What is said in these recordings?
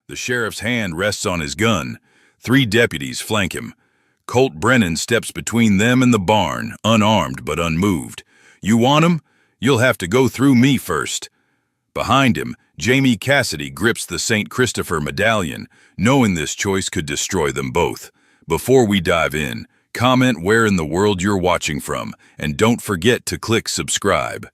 The sheriff's hand rests on his gun. 3 deputies flank him. Colt Brennan steps between them and the barn, unarmed but unmoved. You want him? You'll have to go through me first. Behind him, Jamie Cassidy grips the St. Christopher medallion, knowing this choice could destroy them both. Before we dive in, comment where in the world you're watching from, and don't forget to click subscribe.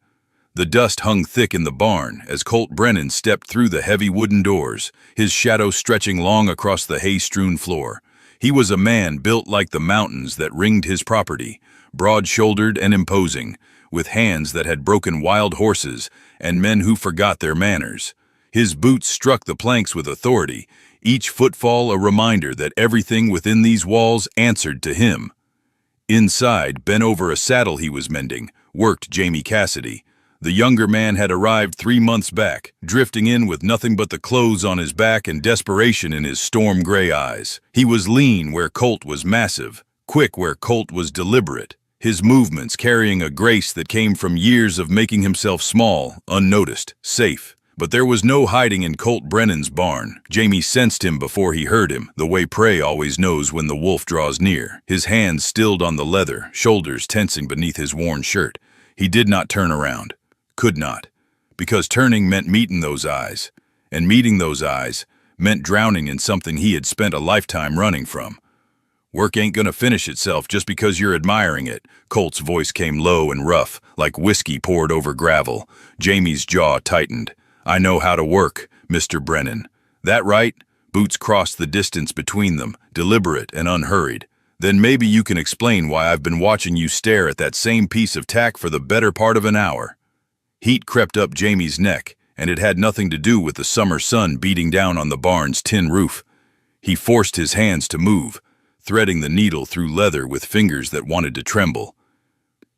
The dust hung thick in the barn as Colt Brennan stepped through the heavy wooden doors, his shadow stretching long across the hay-strewn floor. He was a man built like the mountains that ringed his property, broad-shouldered and imposing, with hands that had broken wild horses and men who forgot their manners. His boots struck the planks with authority, each footfall a reminder that everything within these walls answered to him. Inside, bent over a saddle he was mending, worked Jamie Cassidy. The younger man had arrived 3 months back, drifting in with nothing but the clothes on his back and desperation in his storm-gray eyes. He was lean where Colt was massive, quick where Colt was deliberate, his movements carrying a grace that came from years of making himself small, unnoticed, safe. But there was no hiding in Colt Brennan's barn. Jamie sensed him before he heard him, the way prey always knows when the wolf draws near. His hands stilled on the leather, shoulders tensing beneath his worn shirt. He did not turn around. Could not, because turning meant meeting those eyes, and meeting those eyes meant drowning in something he had spent a lifetime running from. Work ain't gonna finish itself just because you're admiring it. Colt's voice came low and rough, like whiskey poured over gravel. Jamie's jaw tightened. I know how to work, Mr. Brennan. That right? Boots crossed the distance between them, deliberate and unhurried. Then maybe you can explain why I've been watching you stare at that same piece of tack for the better part of an hour. Heat crept up Jamie's neck, and it had nothing to do with the summer sun beating down on the barn's tin roof. He forced his hands to move, threading the needle through leather with fingers that wanted to tremble.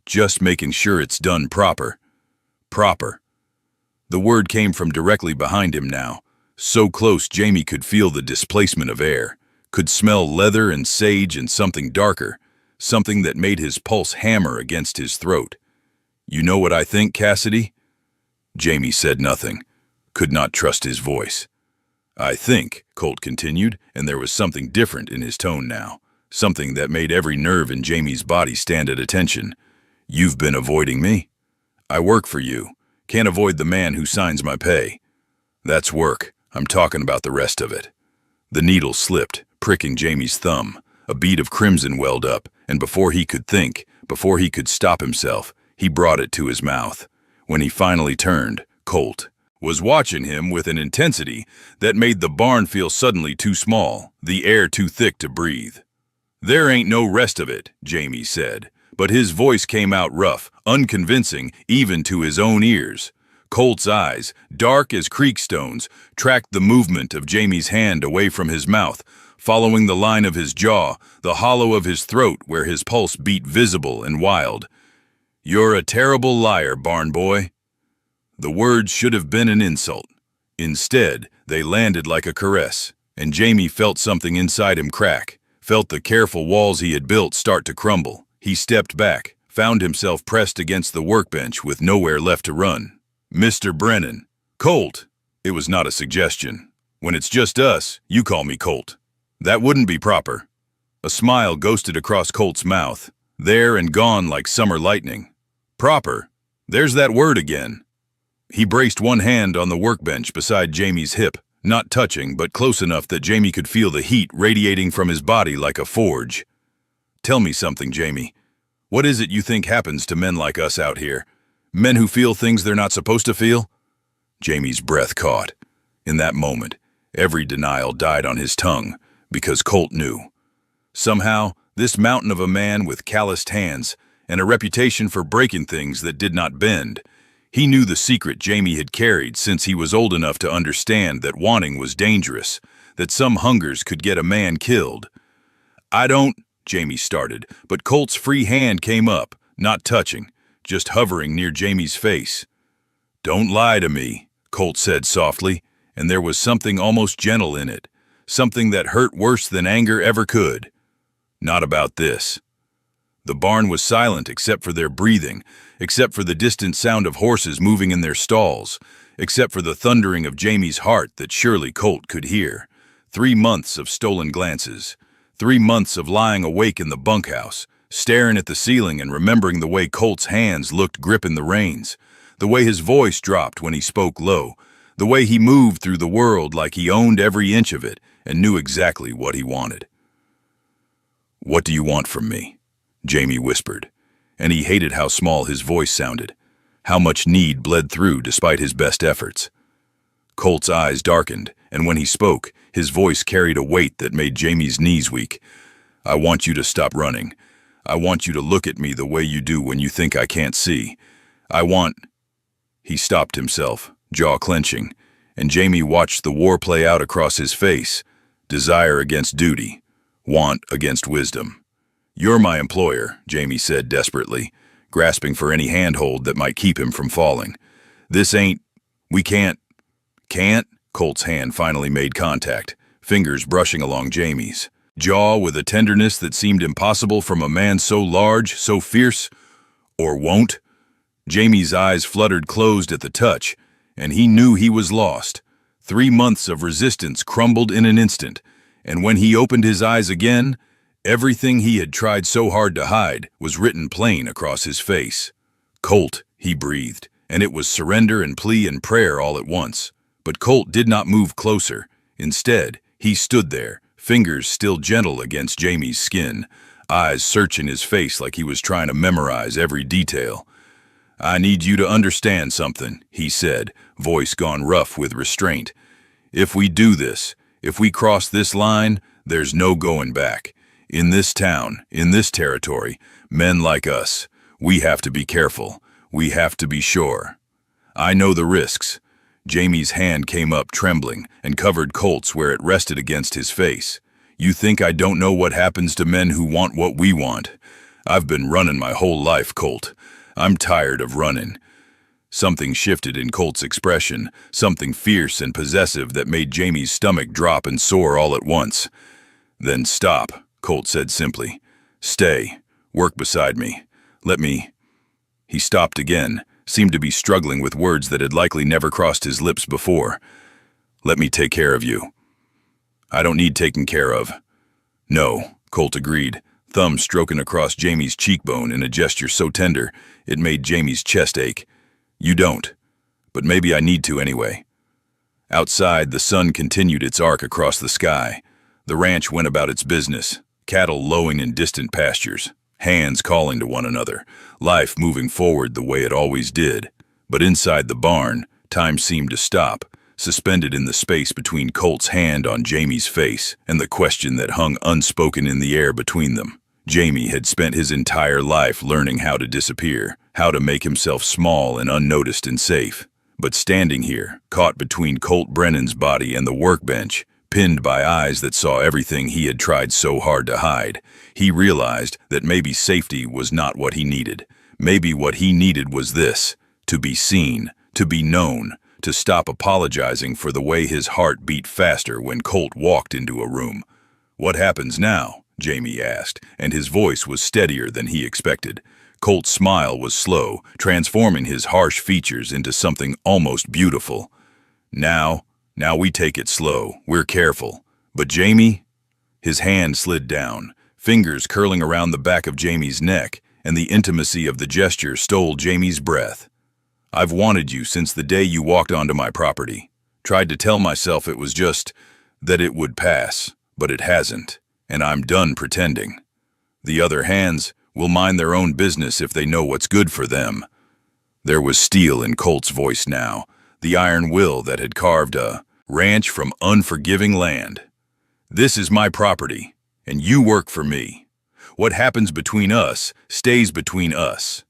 Just making sure it's done proper. Proper. The word came from directly behind him now, so close Jamie could feel the displacement of air, could smell leather and sage and something darker, something that made his pulse hammer against his throat. You know what I think, Cassidy? Jamie said nothing, could not trust his voice. I think, Colt continued, and there was something different in his tone now, something that made every nerve in Jamie's body stand at attention. You've been avoiding me. I work for you. Can't avoid the man who signs my pay. That's work. I'm talking about the rest of it. The needle slipped, pricking Jamie's thumb. A bead of crimson welled up, and before he could think, before he could stop himself, he brought it to his mouth. When he finally turned, Colt was watching him with an intensity that made the barn feel suddenly too small, the air too thick to breathe. There ain't no rest of it, Jamie said, but his voice came out rough, unconvincing even to his own ears. Colt's eyes, dark as creek stones, tracked the movement of Jamie's hand away from his mouth, following the line of his jaw, the hollow of his throat where his pulse beat visible and wild. You're a terrible liar, barn boy. The words should have been an insult. Instead, they landed like a caress, and Jamie felt something inside him crack, felt the careful walls he had built start to crumble. He stepped back, found himself pressed against the workbench with nowhere left to run. Mr. Brennan. Colt. It was not a suggestion. When it's just us, you call me Colt. That wouldn't be proper. A smile ghosted across Colt's mouth, there and gone like summer lightning. Proper. There's that word again. He braced one hand on the workbench beside Jamie's hip, not touching but close enough that Jamie could feel the heat radiating from his body like a forge. Tell me something, Jamie. What is it you think happens to men like us out here? Men who feel things they're not supposed to feel? Jamie's breath caught. In that moment, every denial died on his tongue, because Colt knew. Somehow, this mountain of a man with calloused hands and a reputation for breaking things that did not bend, he knew the secret Jamie had carried since he was old enough to understand that wanting was dangerous, that some hungers could get a man killed. I don't, Jamie started, but Colt's free hand came up, not touching, just hovering near Jamie's face. Don't lie to me, Colt said softly, and there was something almost gentle in it, something that hurt worse than anger ever could. Not about this. The barn was silent except for their breathing, except for the distant sound of horses moving in their stalls, except for the thundering of Jamie's heart that surely Colt could hear. 3 months of stolen glances. 3 months of lying awake in the bunkhouse, staring at the ceiling and remembering the way Colt's hands looked gripping the reins, the way his voice dropped when he spoke low, the way he moved through the world like he owned every inch of it and knew exactly what he wanted. "What do you want from me?" Jamie whispered, and he hated how small his voice sounded, how much need bled through despite his best efforts. Colt's eyes darkened, and when he spoke, his voice carried a weight that made Jamie's knees weak. "I want you to stop running. I want you to look at me the way you do when you think I can't see. I want—" He stopped himself, jaw clenching, and Jamie watched the war play out across his face. Desire against duty, want against wisdom. "You're my employer," Jamie said desperately, grasping for any handhold that might keep him from falling. We can't. Can't? Colt's hand finally made contact, fingers brushing along Jamie's jaw with a tenderness that seemed impossible from a man so large, so fierce. "Or won't?" Jamie's eyes fluttered closed at the touch, and he knew he was lost. 3 months of resistance crumbled in an instant, and when he opened his eyes again, everything he had tried so hard to hide was written plain across his face. "Colt," he breathed, and it was surrender and plea and prayer all at once. But Colt did not move closer. Instead, he stood there, fingers still gentle against Jamie's skin, eyes searching his face like he was trying to memorize every detail. "I need you to understand something," he said, voice gone rough with restraint. "If we do this, if we cross this line, there's no going back. In this town, in this territory, men like us, we have to be careful. We have to be sure. I know the risks." Jamie's hand came up trembling and covered Colt's where it rested against his face. "You think I don't know what happens to men who want what we want? I've been running my whole life, Colt. I'm tired of running." Something shifted in Colt's expression, something fierce and possessive that made Jamie's stomach drop and soar all at once. "Then stop," Colt said simply. "Stay. Work beside me. Let me—" He stopped again, seemed to be struggling with words that had likely never crossed his lips before. "Let me take care of you." "I don't need taking care of." "No," Colt agreed, thumb stroking across Jamie's cheekbone in a gesture so tender it made Jamie's chest ache. "You don't. But maybe I need to anyway." Outside, the sun continued its arc across the sky. The ranch went about its business, cattle lowing in distant pastures, hands calling to one another, life moving forward the way it always did. But inside the barn, time seemed to stop, suspended in the space between Colt's hand on Jamie's face and the question that hung unspoken in the air between them. Jamie had spent his entire life learning how to disappear, how to make himself small and unnoticed and safe. But standing here, caught between Colt Brennan's body and the workbench, pinned by eyes that saw everything he had tried so hard to hide, he realized that maybe safety was not what he needed. Maybe what he needed was this: to be seen, to be known, to stop apologizing for the way his heart beat faster when Colt walked into a room. "What happens now?" Jamie asked, and his voice was steadier than he expected. Colt's smile was slow, transforming his harsh features into something almost beautiful. Now we take it slow, we're careful. But Jamie?" His hand slid down, fingers curling around the back of Jamie's neck, and the intimacy of the gesture stole Jamie's breath. "I've wanted you since the day you walked onto my property. Tried to tell myself it was just that it would pass, but it hasn't, and I'm done pretending. The other hands will mind their own business if they know what's good for them." There was steel in Colt's voice now, the iron will that had carved a ranch from unforgiving land. "This is my property, and you work for me. What happens between us stays between us.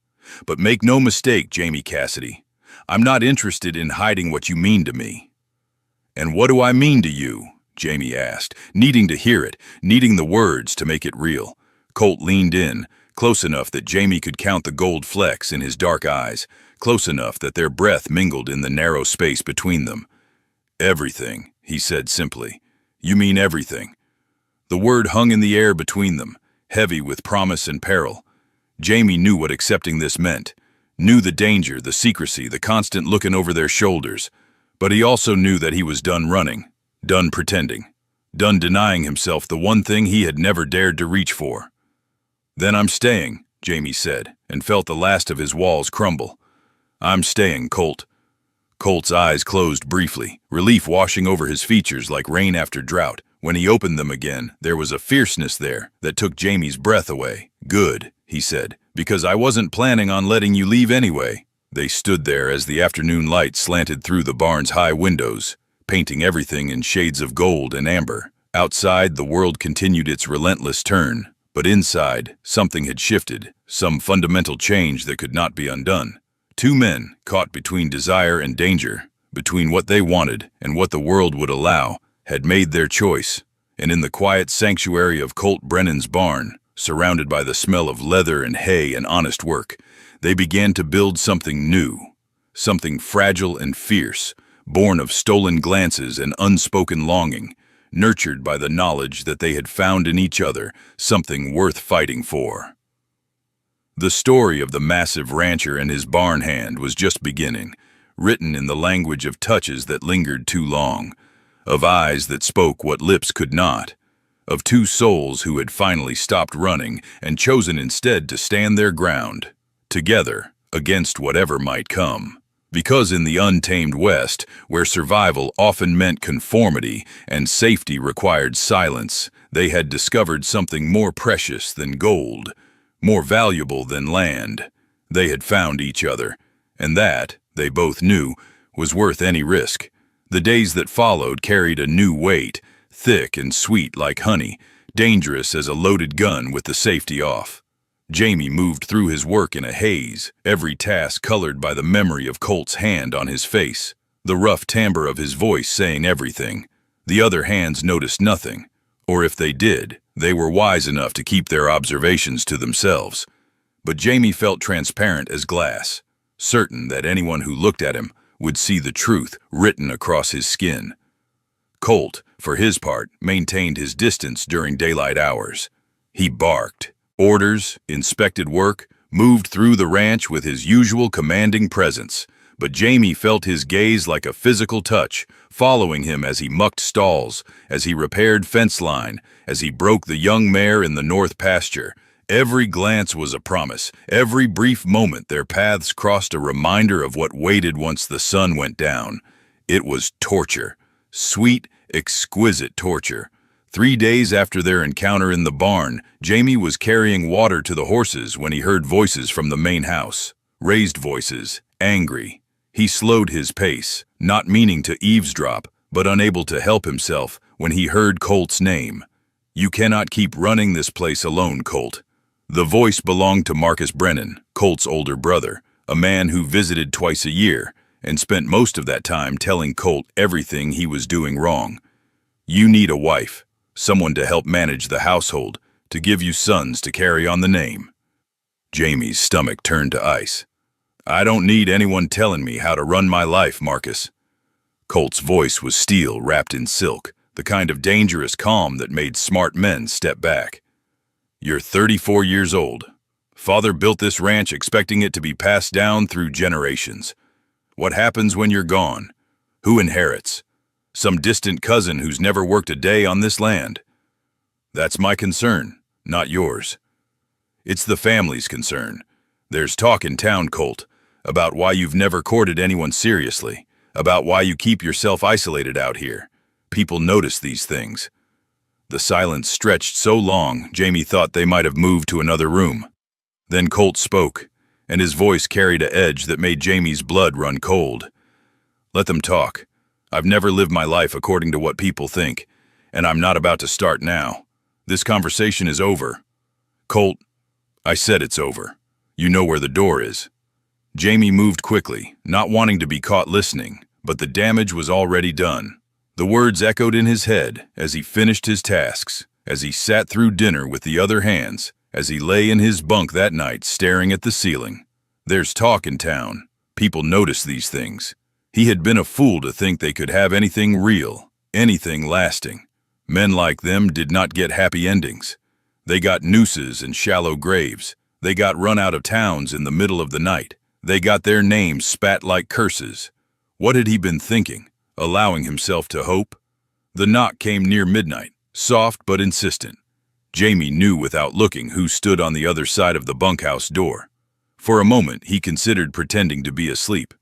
But make no mistake, Jamie Cassidy, I'm not interested in hiding what you mean to me." "And what do I mean to you?" Jamie asked, needing to hear it, needing the words to make it real. Colt leaned in, close enough that Jamie could count the gold flecks in his dark eyes, close enough that their breath mingled in the narrow space between them. "Everything," he said simply. "You mean everything." The word hung in the air between them, heavy with promise and peril. Jamie knew what accepting this meant. knew the danger, the secrecy, the constant looking over their shoulders. But he also knew that he was done running, done pretending, done denying himself the one thing he had never dared to reach for. "Then I'm staying," Jamie said, and felt the last of his walls crumble. "I'm staying, Colt." Colt's eyes closed briefly, relief washing over his features like rain after drought. When he opened them again, there was a fierceness there that took Jamie's breath away. "Good," he said, "because I wasn't planning on letting you leave anyway." They stood there as the afternoon light slanted through the barn's high windows, painting everything in shades of gold and amber. Outside, the world continued its relentless turn, but inside, something had shifted, some fundamental change that could not be undone. Two men, caught between desire and danger, between what they wanted and what the world would allow, had made their choice, and in the quiet sanctuary of Colt Brennan's barn, surrounded by the smell of leather and hay and honest work, they began to build something new, something fragile and fierce, born of stolen glances and unspoken longing, nurtured by the knowledge that they had found in each other something worth fighting for. The story of the massive rancher and his barn hand was just beginning, written in the language of touches that lingered too long, of eyes that spoke what lips could not, of two souls who had finally stopped running and chosen instead to stand their ground, together, against whatever might come. Because in the untamed West, where survival often meant conformity and safety required silence, they had discovered something more precious than gold, more valuable than land. They had found each other, and that, they both knew, was worth any risk. The days that followed carried a new weight, thick and sweet like honey, dangerous as a loaded gun with the safety off. Jamie moved through his work in a haze, every task colored by the memory of Colt's hand on his face, the rough timbre of his voice saying everything. The other hands noticed nothing, or if they did, they were wise enough to keep their observations to themselves. But Jamie felt transparent as glass, certain that anyone who looked at him would see the truth written across his skin. Colt, for his part, maintained his distance during daylight hours. He barked orders, inspected work, moved through the ranch with his usual commanding presence, but Jamie felt his gaze like a physical touch, following him as he mucked stalls, as he repaired fence line, as he broke the young mare in the north pasture. Every glance was a promise. Every brief moment their paths crossed a reminder of what waited once the sun went down. It was torture. Sweet, exquisite torture. 3 days after their encounter in the barn, Jamie was carrying water to the horses when he heard voices from the main house. Raised voices, angry. He slowed his pace, not meaning to eavesdrop, but unable to help himself when he heard Colt's name. "You cannot keep running this place alone, Colt." The voice belonged to Marcus Brennan, Colt's older brother, a man who visited twice a year and spent most of that time telling Colt everything he was doing wrong. "You need a wife, someone to help manage the household, to give you sons to carry on the name." Jamie's stomach turned to ice. "I don't need anyone telling me how to run my life, Marcus." Colt's voice was steel wrapped in silk, the kind of dangerous calm that made smart men step back. "You're 34 years old. Father built this ranch expecting it to be passed down through generations. What happens when you're gone? Who inherits? Some distant cousin who's never worked a day on this land? That's my concern, not yours. It's the family's concern. There's talk in town, Colt, about why you've never courted anyone seriously, about why you keep yourself isolated out here. People notice these things." The silence stretched so long, Jamie thought they might have moved to another room. Then Colt spoke, and his voice carried an edge that made Jamie's blood run cold. "Let them talk. I've never lived my life according to what people think, and I'm not about to start now. This conversation is over." "Colt, I said it's over. You know where the door is." Jamie moved quickly, not wanting to be caught listening, but the damage was already done. The words echoed in his head as he finished his tasks, as he sat through dinner with the other hands, as he lay in his bunk that night staring at the ceiling. There's talk in town. People notice these things. He had been a fool to think they could have anything real, anything lasting. Men like them did not get happy endings. They got nooses and shallow graves. They got run out of towns in the middle of the night. They got their names spat like curses. What had he been thinking, allowing himself to hope? The knock came near midnight, soft but insistent. Jamie knew without looking who stood on the other side of the bunkhouse door. For a moment, he considered pretending to be asleep,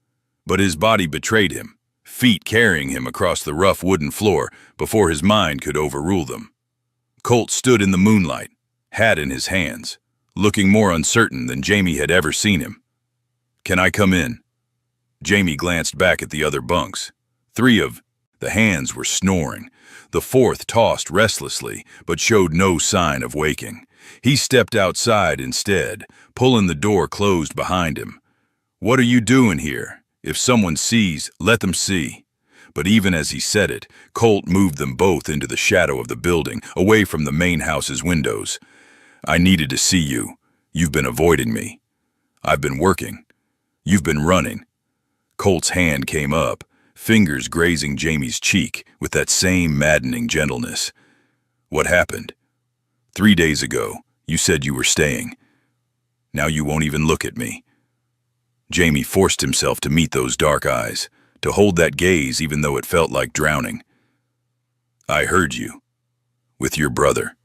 but his body betrayed him, feet carrying him across the rough wooden floor before his mind could overrule them. Colt stood in the moonlight, hat in his hands, looking more uncertain than Jamie had ever seen him. "Can I come in?" Jamie glanced back at the other bunks. Three of the hands were snoring. The fourth tossed restlessly, but showed no sign of waking. He stepped outside instead, pulling the door closed behind him. "What are you doing here? If someone sees, let them see." But even as he said it, Colt moved them both into the shadow of the building, away from the main house's windows. "I needed to see you. You've been avoiding me. I've been working. You've been running." Colt's hand came up, fingers grazing Jamie's cheek with that same maddening gentleness. "What happened? 3 days ago, you said you were staying. Now you won't even look at me." Jamie forced himself to meet those dark eyes, to hold that gaze even though it felt like drowning. "I heard you. With your brother.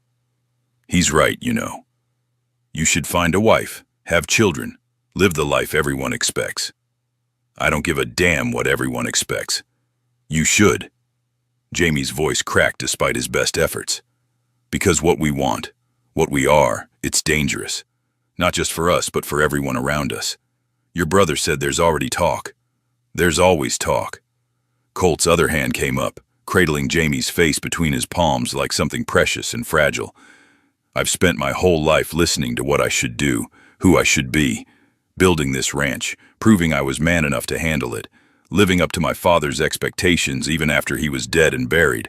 He's right, you know. You should find a wife, have children, live the life everyone expects. I don't give a damn what everyone expects. You should." Jamie's voice cracked despite his best efforts. "Because what we want, what we are, it's dangerous. Not just for us, but for everyone around us. Your brother said there's already talk. There's always talk." Colt's other hand came up, cradling Jamie's face between his palms like something precious and fragile. "I've spent my whole life listening to what I should do, who I should be, building this ranch, proving I was man enough to handle it, living up to my father's expectations even after he was dead and buried.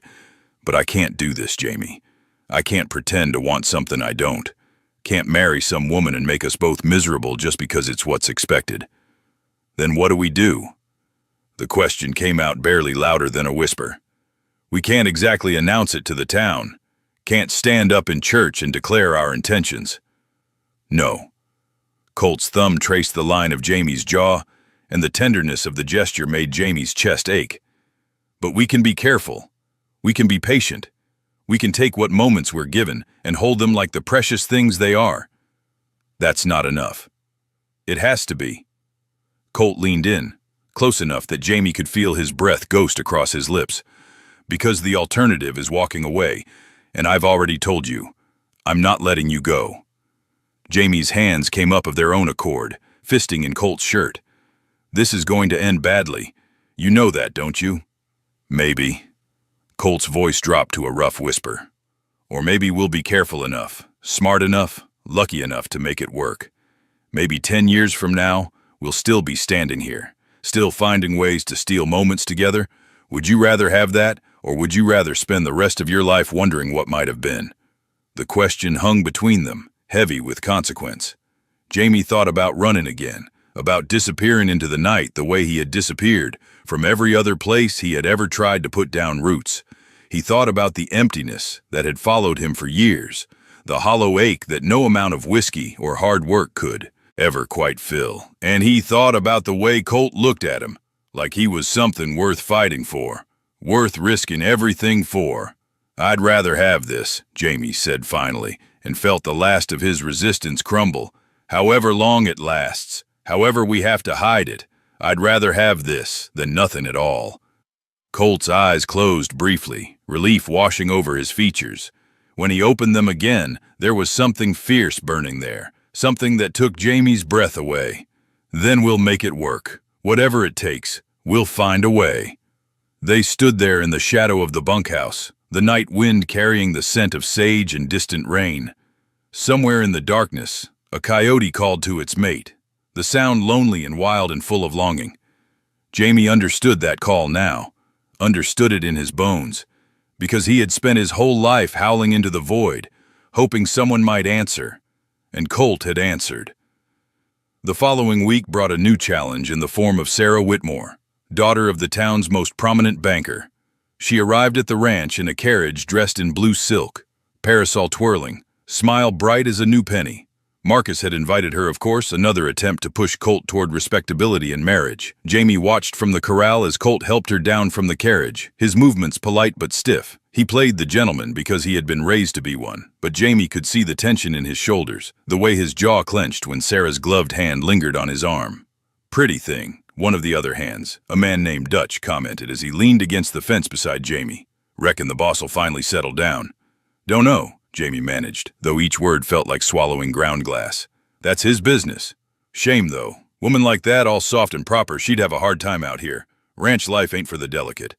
But I can't do this, Jamie. I can't pretend to want something I don't. Can't marry some woman and make us both miserable just because it's what's expected. Then what do we do?" The question came out barely louder than a whisper. "We can't exactly announce it to the town. Can't stand up in church and declare our intentions." "No." Colt's thumb traced the line of Jamie's jaw, and the tenderness of the gesture made Jamie's chest ache. "But we can be careful. We can be patient. We can take what moments we're given and hold them like the precious things they are." "That's not enough." "It has to be." Colt leaned in, close enough that Jamie could feel his breath ghost across his lips. "Because the alternative is walking away, and I've already told you, I'm not letting you go." Jamie's hands came up of their own accord, fisting in Colt's shirt. "This is going to end badly. You know that, don't you?" "Maybe." Colt's voice dropped to a rough whisper. "Or maybe we'll be careful enough, smart enough, lucky enough to make it work. Maybe 10 years from now, we'll still be standing here, still finding ways to steal moments together. Would you rather have that, or would you rather spend the rest of your life wondering what might have been?" The question hung between them, heavy with consequence. Jamie thought about running again, about disappearing into the night the way he had disappeared from every other place he had ever tried to put down roots. He thought about the emptiness that had followed him for years, the hollow ache that no amount of whiskey or hard work could ever quite fill. And he thought about the way Colt looked at him, like he was something worth fighting for, worth risking everything for. "I'd rather have this," Jamie said finally, and felt the last of his resistance crumble. "However long it lasts, however we have to hide it, I'd rather have this than nothing at all." Colt's eyes closed briefly, relief washing over his features. When he opened them again, there was something fierce burning there, something that took Jamie's breath away. "Then we'll make it work. Whatever it takes, we'll find a way." They stood there in the shadow of the bunkhouse, the night wind carrying the scent of sage and distant rain. Somewhere in the darkness, a coyote called to its mate, the sound lonely and wild and full of longing. Jamie understood that call now, understood it in his bones, because he had spent his whole life howling into the void, hoping someone might answer, and Colt had answered. The following week brought a new challenge in the form of Sarah Whitmore, daughter of the town's most prominent banker. She arrived at the ranch in a carriage dressed in blue silk, parasol twirling, smile bright as a new penny. Marcus had invited her, of course, another attempt to push Colt toward respectability and marriage. Jamie watched from the corral as Colt helped her down from the carriage, his movements polite but stiff. He played the gentleman because he had been raised to be one, but Jamie could see the tension in his shoulders, the way his jaw clenched when Sarah's gloved hand lingered on his arm. "Pretty thing," one of the other hands, a man named Dutch, commented as he leaned against the fence beside Jamie. "Reckon the boss'll finally settle down." "Don't know," Jamie managed, though each word felt like swallowing ground glass. "That's his business. Shame, though. Woman like that, all soft and proper, she'd have a hard time out here. Ranch life ain't for the delicate."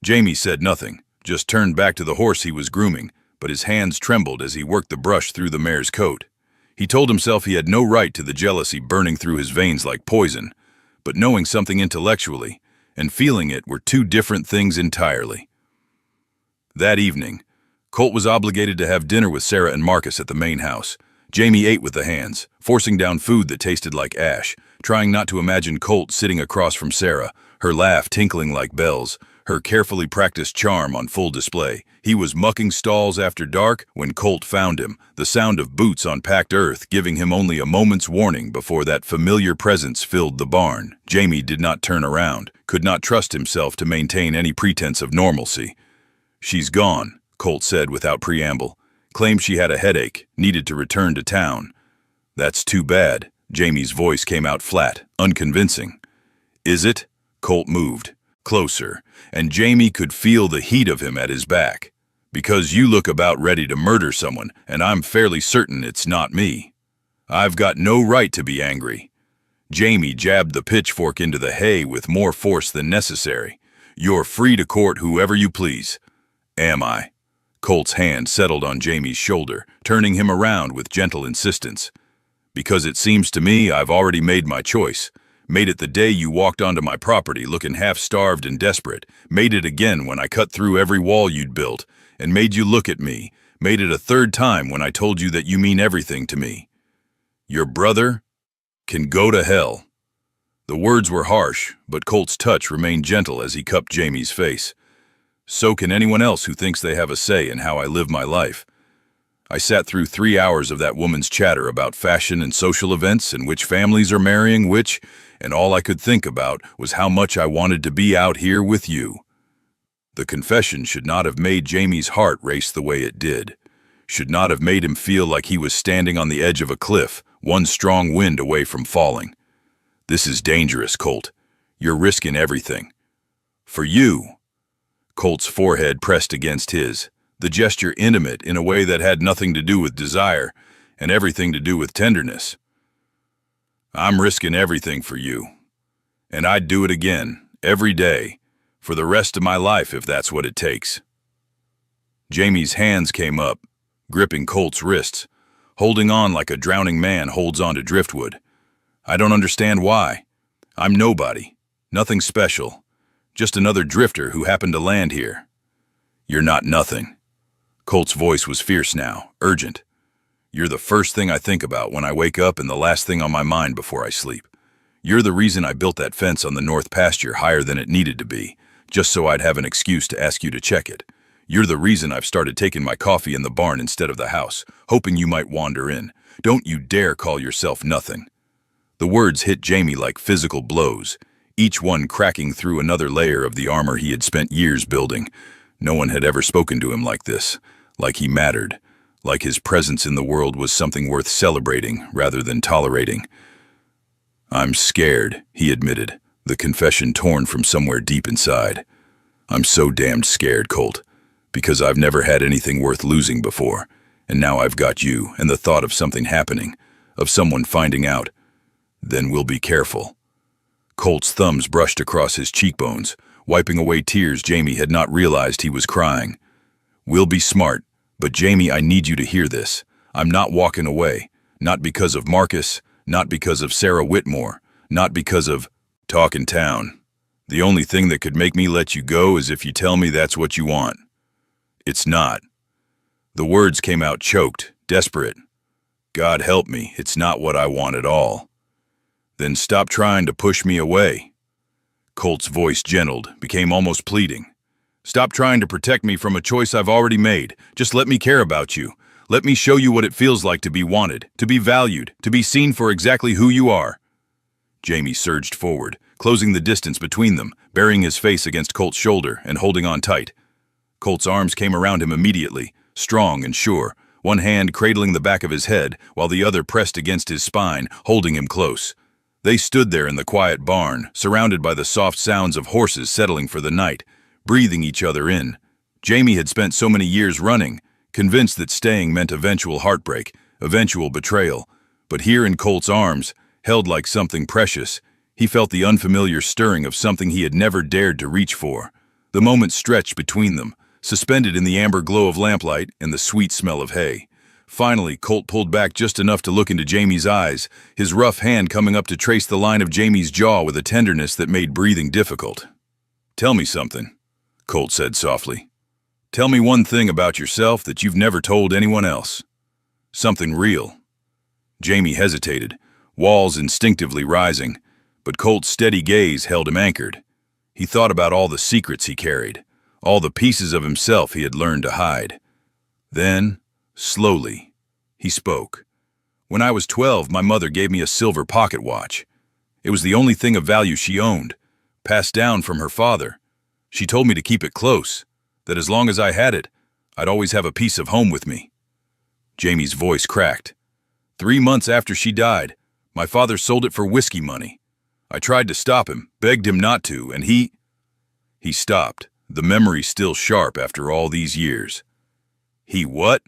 Jamie said nothing, just turned back to the horse he was grooming, but his hands trembled as he worked the brush through the mare's coat. He told himself he had no right to the jealousy burning through his veins like poison, but knowing something intellectually and feeling it were two different things entirely. That evening, Colt was obligated to have dinner with Sarah and Marcus at the main house. Jamie ate with the hands, forcing down food that tasted like ash, trying not to imagine Colt sitting across from Sarah, her laugh tinkling like bells, her carefully practiced charm on full display. He was mucking stalls after dark when Colt found him, the sound of boots on packed earth giving him only a moment's warning before that familiar presence filled the barn. Jamie did not turn around, could not trust himself to maintain any pretense of normalcy. "She's gone," Colt said without preamble. "Claimed she had a headache, needed to return to town." "That's too bad." Jamie's voice came out flat, unconvincing. "Is it?" Colt moved closer, and Jamie could feel the heat of him at his back. "Because you look about ready to murder someone, and I'm fairly certain it's not me. I've got no right to be angry." Jamie jabbed the pitchfork into the hay with more force than necessary. "You're free to court whoever you please." "Am I?" Colt's hand settled on Jamie's shoulder, turning him around with gentle insistence. "Because it seems to me I've already made my choice. Made it the day you walked onto my property looking half-starved and desperate. Made it again when I cut through every wall you'd built, and made you look at me. Made it a third time when I told you that you mean everything to me. Your brother can go to hell." The words were harsh, but Colt's touch remained gentle as he cupped Jamie's face. "So can anyone else who thinks they have a say in how I live my life." I sat through 3 hours of that woman's chatter about fashion and social events and which families are marrying which, and all I could think about was how much I wanted to be out here with you. The confession should not have made Jamie's heart race the way it did. Should not have made him feel like he was standing on the edge of a cliff, one strong wind away from falling. "This is dangerous, Colt. You're risking everything. For you." Colt's forehead pressed against his, the gesture intimate in a way that had nothing to do with desire and everything to do with tenderness. "I'm risking everything for you. And I'd do it again, every day, for the rest of my life if that's what it takes." Jamie's hands came up, gripping Colt's wrists, holding on like a drowning man holds on to driftwood. "I don't understand why. I'm nobody, nothing special. Just another drifter who happened to land here." "You're not nothing." Colt's voice was fierce now, urgent. "You're the first thing I think about when I wake up and the last thing on my mind before I sleep. You're the reason I built that fence on the north pasture higher than it needed to be, just so I'd have an excuse to ask you to check it. You're the reason I've started taking my coffee in the barn instead of the house, hoping you might wander in. Don't you dare call yourself nothing." The words hit Jamie like physical blows, each one cracking through another layer of the armor he had spent years building. No one had ever spoken to him like this, like he mattered, like his presence in the world was something worth celebrating rather than tolerating. "I'm scared," he admitted, the confession torn from somewhere deep inside. "I'm so damned scared, Colt, because I've never had anything worth losing before, and now I've got you and the thought of something happening, of someone finding out. Then we'll be careful." Colt's thumbs brushed across his cheekbones, wiping away tears Jamie had not realized he was crying. "We'll be smart, but Jamie, I need you to hear this. I'm not walking away, not because of Marcus, not because of Sarah Whitmore, not because of talk in town. The only thing that could make me let you go is if you tell me that's what you want. It's not." The words came out choked, desperate. "God help me, it's not what I want at all." "Then stop trying to push me away." Colt's voice gentled, became almost pleading. "Stop trying to protect me from a choice I've already made. Just let me care about you. Let me show you what it feels like to be wanted, to be valued, to be seen for exactly who you are." Jamie surged forward, closing the distance between them, burying his face against Colt's shoulder and holding on tight. Colt's arms came around him immediately, strong and sure, one hand cradling the back of his head while the other pressed against his spine, holding him close. They stood there in the quiet barn, surrounded by the soft sounds of horses settling for the night, breathing each other in. Jamie had spent so many years running, convinced that staying meant eventual heartbreak, eventual betrayal. But here in Colt's arms, held like something precious, he felt the unfamiliar stirring of something he had never dared to reach for. The moment stretched between them, suspended in the amber glow of lamplight and the sweet smell of hay. Finally, Colt pulled back just enough to look into Jamie's eyes, his rough hand coming up to trace the line of Jamie's jaw with a tenderness that made breathing difficult. "Tell me something," Colt said softly. "Tell me one thing about yourself that you've never told anyone else. Something real." Jamie hesitated, walls instinctively rising, but Colt's steady gaze held him anchored. He thought about all the secrets he carried, all the pieces of himself he had learned to hide. Then, slowly, he spoke. "When I was 12, my mother gave me a silver pocket watch. It was the only thing of value she owned, passed down from her father. She told me to keep it close, that as long as I had it, I'd always have a piece of home with me." Jamie's voice cracked. "3 months after she died, my father sold it for whiskey money. I tried to stop him, begged him not to, and he stopped, the memory still sharp after all these years." "He what?"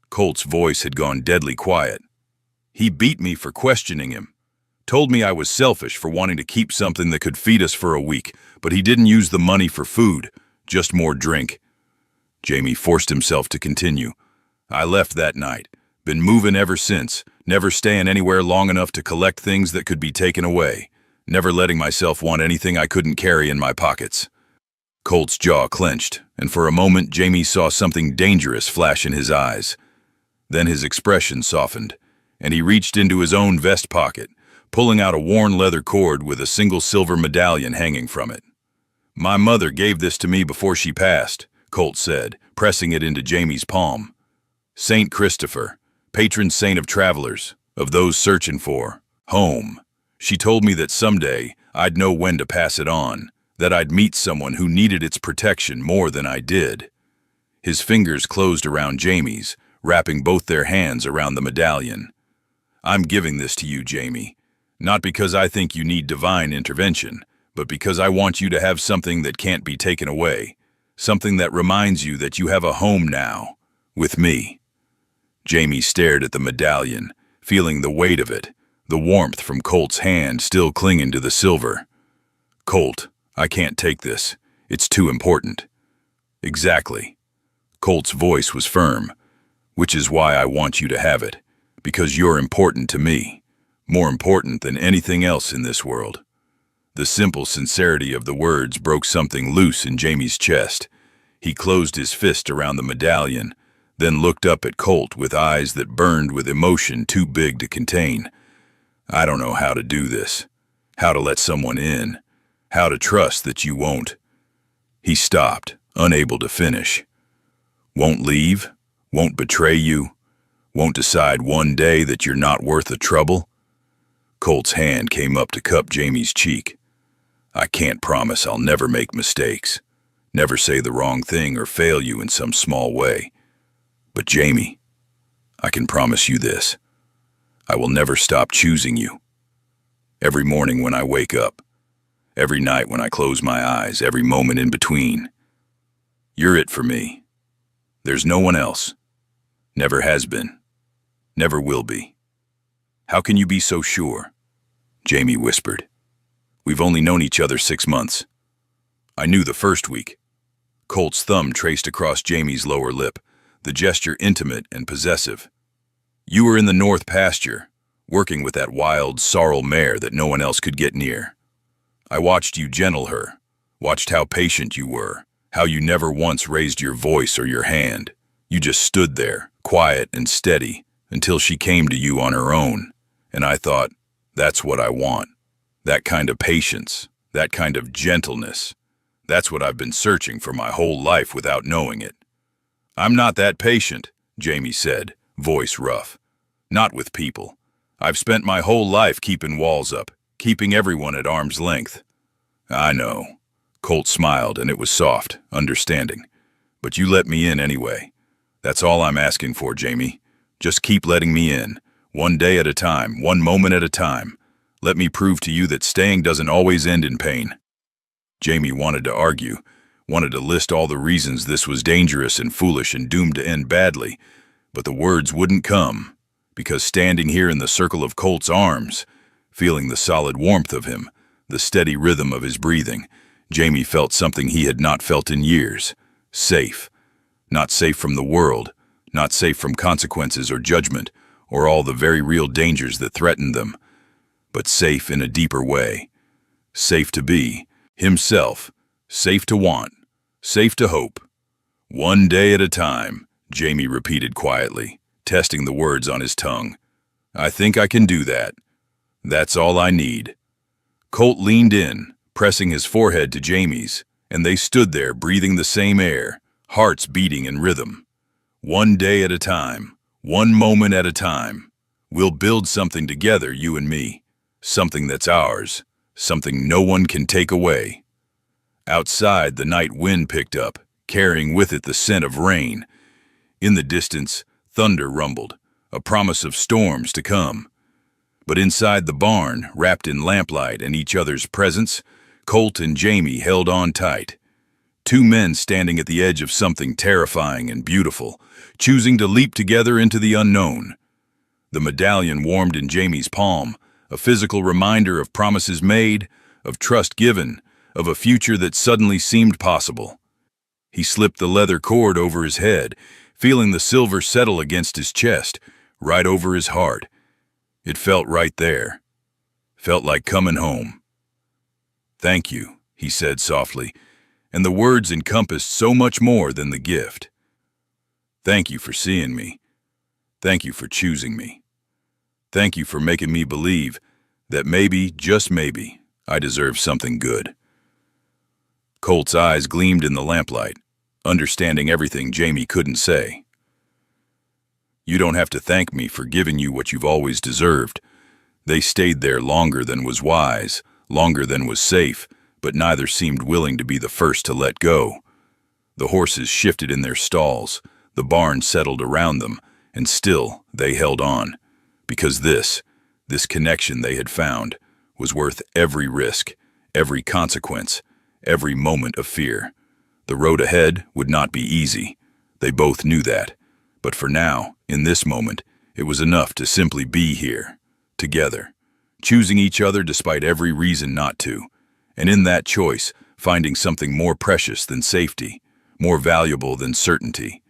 Colt's voice had gone deadly quiet. "He beat me for questioning him. Told me I was selfish for wanting to keep something that could feed us for a week, but he didn't use the money for food, just more drink." Jamie forced himself to continue. "I left that night. Been moving ever since, never staying anywhere long enough to collect things that could be taken away, never letting myself want anything I couldn't carry in my pockets." Colt's jaw clenched, and for a moment Jamie saw something dangerous flash in his eyes. Then his expression softened, and he reached into his own vest pocket, pulling out a worn leather cord with a single silver medallion hanging from it. "My mother gave this to me before she passed," Colt said, pressing it into Jamie's palm. "Saint Christopher, patron saint of travelers, of those searching for home. She told me that someday I'd know when to pass it on, that I'd meet someone who needed its protection more than I did." His fingers closed around Jamie's, wrapping both their hands around the medallion. "I'm giving this to you, Jamie, not because I think you need divine intervention, but because I want you to have something that can't be taken away, something that reminds you that you have a home now, with me." Jamie stared at the medallion, feeling the weight of it, the warmth from Colt's hand still clinging to the silver. "Colt, I can't take this. It's too important." "Exactly." Colt's voice was firm. "Which is why I want you to have it, because you're important to me, more important than anything else in this world." The simple sincerity of the words broke something loose in Jamie's chest. He closed his fist around the medallion, then looked up at Colt with eyes that burned with emotion too big to contain. "I don't know how to do this, how to let someone in, how to trust that you won't." He stopped, unable to finish. "Won't leave? Won't betray you? Won't decide one day that you're not worth the trouble?" Colt's hand came up to cup Jamie's cheek. "I can't promise I'll never make mistakes, never say the wrong thing or fail you in some small way. But Jamie, I can promise you this. I will never stop choosing you. Every morning when I wake up, every night when I close my eyes, every moment in between. You're it for me. There's no one else. Never has been. Never will be." "How can you be so sure?" Jamie whispered. "We've only known each other 6 months. I knew the first week." Colt's thumb traced across Jamie's lower lip, the gesture intimate and possessive. "You were in the north pasture, working with that wild, sorrel mare that no one else could get near. I watched you gentle her, watched how patient you were, how you never once raised your voice or your hand. You just stood there, quiet and steady, until she came to you on her own. And I thought, that's what I want. That kind of patience, that kind of gentleness. That's what I've been searching for my whole life without knowing it. I'm not that patient, Jamie said, voice rough. Not with people. I've spent my whole life keeping walls up, keeping everyone at arm's length. I know. Colt smiled, and it was soft, understanding. But you let me in anyway. That's all I'm asking for, Jamie. Just keep letting me in. One day at a time, one moment at a time. Let me prove to you that staying doesn't always end in pain. Jamie wanted to argue, wanted to list all the reasons this was dangerous and foolish and doomed to end badly, but the words wouldn't come, because standing here in the circle of Colt's arms, feeling the solid warmth of him, the steady rhythm of his breathing, Jamie felt something he had not felt in years. Safe. Not safe from the world, not safe from consequences or judgment, or all the very real dangers that threatened them, but safe in a deeper way. Safe to be himself, safe to want, safe to hope. One day at a time, Jamie repeated quietly, testing the words on his tongue. I think I can do that. That's all I need. Colt leaned in, pressing his forehead to Jamie's, and they stood there breathing the same air, hearts beating in rhythm. One day at a time, one moment at a time. We'll build something together, you and me. Something that's ours, something no one can take away. Outside, the night wind picked up, carrying with it the scent of rain. In the distance, thunder rumbled, a promise of storms to come. But inside the barn, wrapped in lamplight and each other's presence, Colt and Jamie held on tight. Two men standing at the edge of something terrifying and beautiful, choosing to leap together into the unknown. The medallion warmed in Jamie's palm, a physical reminder of promises made, of trust given, of a future that suddenly seemed possible. He slipped the leather cord over his head, feeling the silver settle against his chest, right over his heart. It felt right there. Felt like coming home. Thank you, he said softly, and the words encompassed so much more than the gift. Thank you for seeing me. Thank you for choosing me. Thank you for making me believe that maybe, just maybe, I deserve something good. Colt's eyes gleamed in the lamplight, understanding everything Jamie couldn't say. You don't have to thank me for giving you what you've always deserved. They stayed there longer than was wise, longer than was safe, but neither seemed willing to be the first to let go. The horses shifted in their stalls, the barn settled around them, and still they held on, because this connection they had found, was worth every risk, every consequence, every moment of fear. The road ahead would not be easy. They both knew that. But for now, in this moment, it was enough to simply be here, together, choosing each other despite every reason not to, and in that choice, finding something more precious than safety, more valuable than certainty.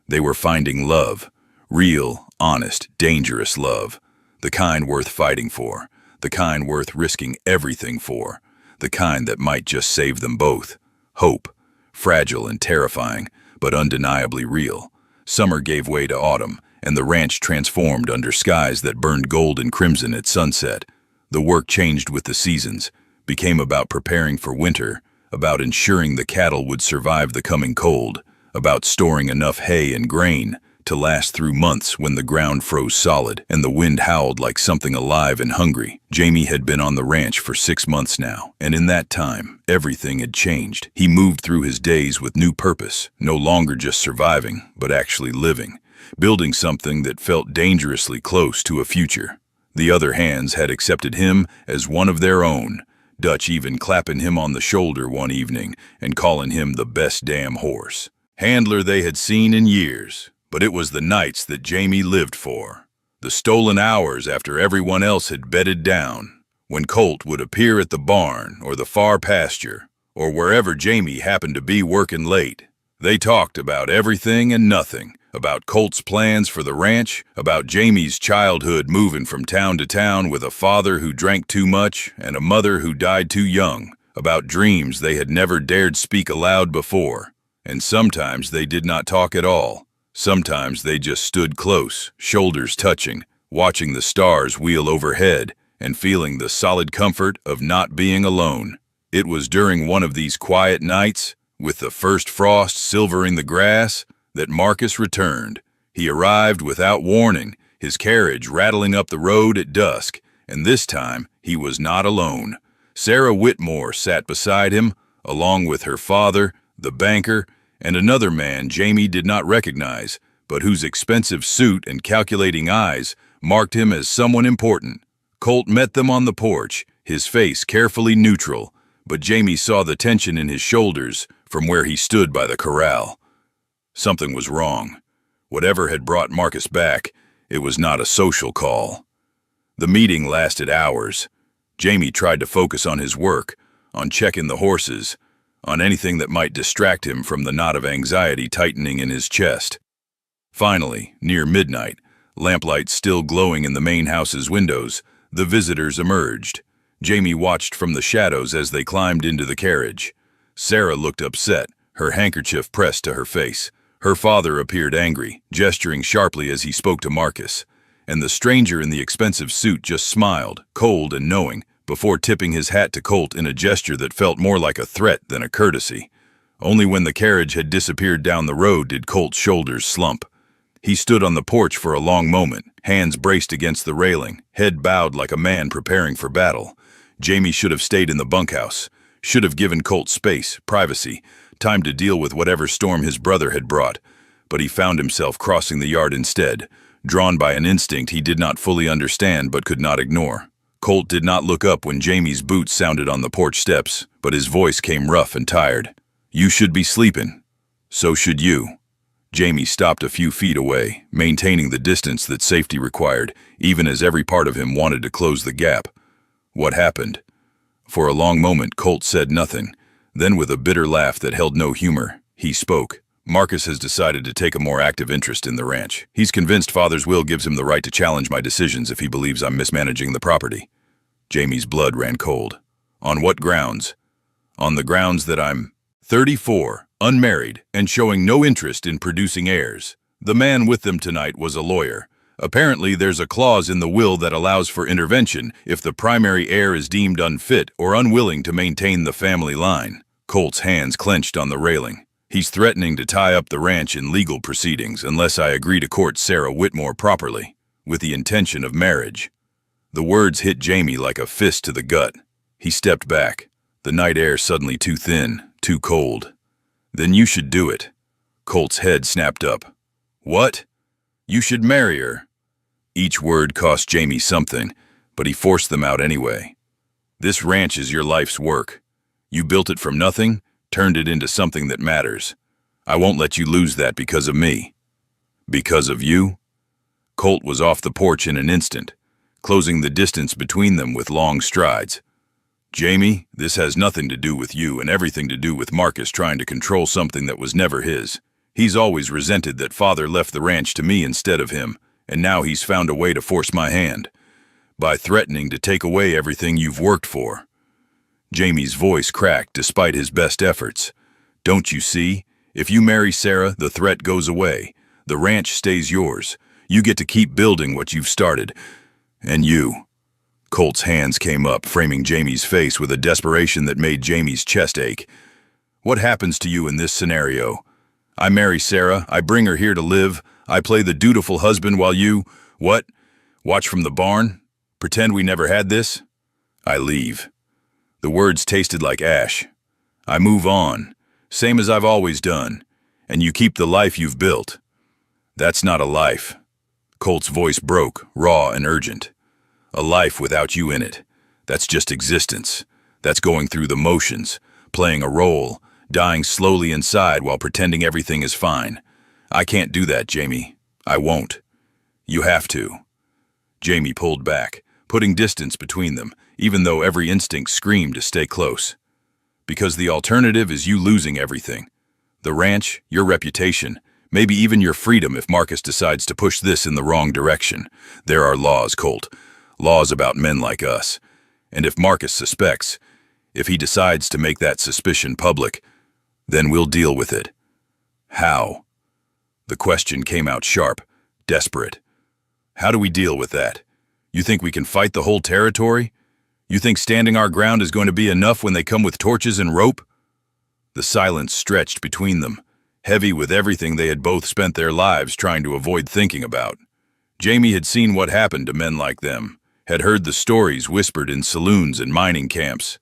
They were finding love, real, honest, dangerous love, the kind worth fighting for, the kind worth risking everything for, the kind that might just save them both. Hope, fragile and terrifying, but undeniably real. Summer gave way to autumn, and the ranch transformed under skies that burned gold and crimson at sunset. The work changed with the seasons, became about preparing for winter, about ensuring the cattle would survive the coming cold, about storing enough hay and grain to last through months when the ground froze solid and the wind howled like something alive and hungry. Jamie had been on the ranch for 6 months now, and in that time, everything had changed. He moved through his days with new purpose, no longer just surviving, but actually living, building something that felt dangerously close to a future. The other hands had accepted him as one of their own, Dutch even clapping him on the shoulder one evening and calling him the best damn horse. Handler they had seen in years. But it was the nights that Jamie lived for, the stolen hours after everyone else had bedded down, when Colt would appear at the barn or the far pasture, or wherever Jamie happened to be working late. They talked about everything and nothing, about Colt's plans for the ranch, about Jamie's childhood moving from town to town with a father who drank too much and a mother who died too young, about dreams they had never dared speak aloud before. And sometimes they did not talk at all. Sometimes they just stood close, shoulders touching, watching the stars wheel overhead and feeling the solid comfort of not being alone. It was during one of these quiet nights, with the first frost silvering the grass, that Marcus returned, He arrived without warning, his carriage rattling up the road at dusk, and this time he was not alone. Sarah Whitmore sat beside him, along with her father, the banker, and another man Jamie did not recognize, but whose expensive suit and calculating eyes marked him as someone important. Colt met them on the porch, his face carefully neutral, but Jamie saw the tension in his shoulders from where he stood by the corral. Something was wrong. Whatever had brought Marcus back, it was not a social call. The meeting lasted hours. Jamie tried to focus on his work, on checking the horses, on anything that might distract him from the knot of anxiety tightening in his chest. Finally, near midnight, lamplight still glowing in the main house's windows, the visitors emerged. Jamie watched from the shadows as they climbed into the carriage. Sarah looked upset, her handkerchief pressed to her face. Her father appeared angry, gesturing sharply as he spoke to Marcus, and the stranger in the expensive suit just smiled, cold and knowing, before tipping his hat to Colt in a gesture that felt more like a threat than a courtesy. Only when the carriage had disappeared down the road did Colt's shoulders slump. He stood on the porch for a long moment, hands braced against the railing, head bowed like a man preparing for battle. Jamie should have stayed in the bunkhouse, should have given Colt space, privacy, time to deal with whatever storm his brother had brought, but he found himself crossing the yard instead, drawn by an instinct he did not fully understand but could not ignore. Colt did not look up when Jamie's boots sounded on the porch steps, but his voice came rough and tired. "You should be sleeping. So should you." Jamie stopped a few feet away, maintaining the distance that safety required, even as every part of him wanted to close the gap. What happened? For a long moment, Colt said nothing. Then, with a bitter laugh that held no humor, he spoke. "Marcus has decided to take a more active interest in the ranch. He's convinced Father's will gives him the right to challenge my decisions if he believes I'm mismanaging the property." Jamie's blood ran cold. "On what grounds?" "On the grounds that I'm 34, unmarried, and showing no interest in producing heirs. The man with them tonight was a lawyer. Apparently there's a clause in the will that allows for intervention if the primary heir is deemed unfit or unwilling to maintain the family line." Colt's hands clenched on the railing. "He's threatening to tie up the ranch in legal proceedings unless I agree to court Sarah Whitmore properly, with the intention of marriage." The words hit Jamie like a fist to the gut. He stepped back, the night air suddenly too thin, too cold. "Then you should do it." Colt's head snapped up. "What?" "You should marry her." Each word cost Jamie something, but he forced them out anyway. "This ranch is your life's work. You built it from nothing, turned it into something that matters. I won't let you lose that because of me." "Because of you?" Colt was off the porch in an instant, closing the distance between them with long strides. "Jamie, this has nothing to do with you and everything to do with Marcus trying to control something that was never his. He's always resented that Father left the ranch to me instead of him, and now he's found a way to force my hand, by threatening to take away everything you've worked for." Jamie's voice cracked despite his best efforts. "Don't you see? If you marry Sarah, the threat goes away. The ranch stays yours. You get to keep building what you've started. And you." Colt's hands came up, framing Jamie's face with a desperation that made Jamie's chest ache. "What happens to you in this scenario? I marry Sarah, I bring her here to live, I play the dutiful husband while you, what? Watch from the barn? Pretend we never had this? I leave." The words tasted like ash. "I move on, same as I've always done, and you keep the life you've built." "That's not a life." Colt's voice broke, raw and urgent. "A life without you in it. That's just existence. That's going through the motions, playing a role, dying slowly inside while pretending everything is fine. I can't do that, Jamie. I won't. You have to." Jamie pulled back, putting distance between them, even though every instinct screamed to stay close. "Because the alternative is you losing everything. The ranch, your reputation, maybe even your freedom if Marcus decides to push this in the wrong direction. There are laws, Colt. Laws about men like us. And if Marcus suspects, if he decides to make that suspicion public, then we'll deal with it." "How?" The question came out sharp, desperate. "How do we deal with that? You think we can fight the whole territory? You think standing our ground is going to be enough when they come with torches and rope?" The silence stretched between them, heavy with everything they had both spent their lives trying to avoid thinking about. Jamie had seen what happened to men like them, had heard the stories whispered in saloons and mining camps,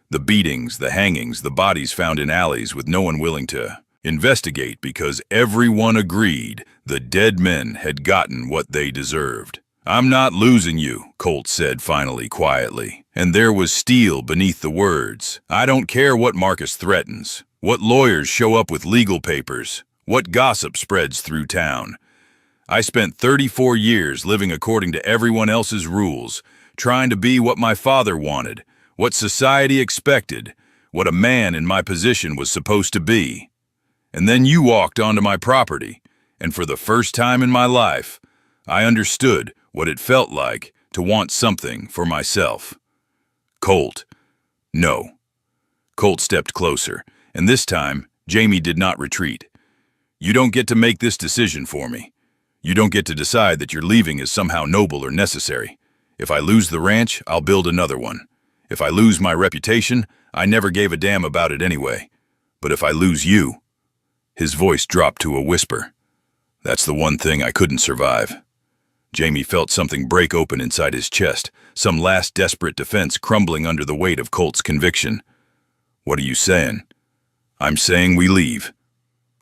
the beatings, the hangings, the bodies found in alleys with no one willing to investigate because everyone agreed the dead men had gotten what they deserved. "I'm not losing you," Colt said finally, quietly, and there was steel beneath the words. "I don't care what Marcus threatens, what lawyers show up with legal papers, what gossip spreads through town. I spent 34 years living according to everyone else's rules, trying to be what my father wanted, what society expected, what a man in my position was supposed to be. And then you walked onto my property, and for the first time in my life, I understood what it felt like to want something for myself." "Colt." "No." Colt stepped closer, and this time, Jamie did not retreat. "You don't get to make this decision for me. You don't get to decide that your leaving is somehow noble or necessary. If I lose the ranch, I'll build another one. If I lose my reputation, I never gave a damn about it anyway. But if I lose you," his voice dropped to a whisper, "that's the one thing I couldn't survive." Jamie felt something break open inside his chest, some last desperate defense crumbling under the weight of Colt's conviction. "What are you saying?" "I'm saying we leave."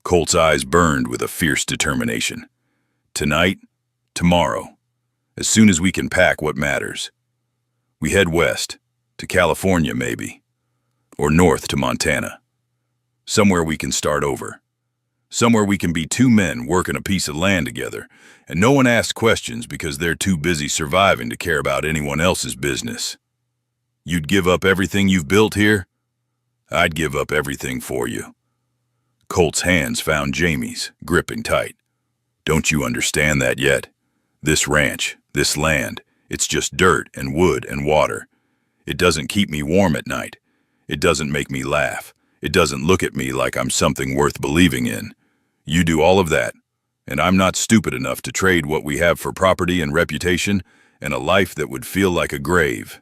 Colt's eyes burned with a fierce determination. "Tonight, tomorrow, as soon as we can pack what matters. We head west, to California maybe, or north to Montana. Somewhere we can start over. Somewhere we can be two men working a piece of land together, and no one asks questions because they're too busy surviving to care about anyone else's business. You'd give up everything you've built here? I'd give up everything for you." Colt's hands found Jamie's, gripping tight. "Don't you understand that yet? This ranch, this land, it's just dirt and wood and water. It doesn't keep me warm at night. It doesn't make me laugh. It doesn't look at me like I'm something worth believing in. You do all of that, and I'm not stupid enough to trade what we have for property and reputation and a life that would feel like a grave."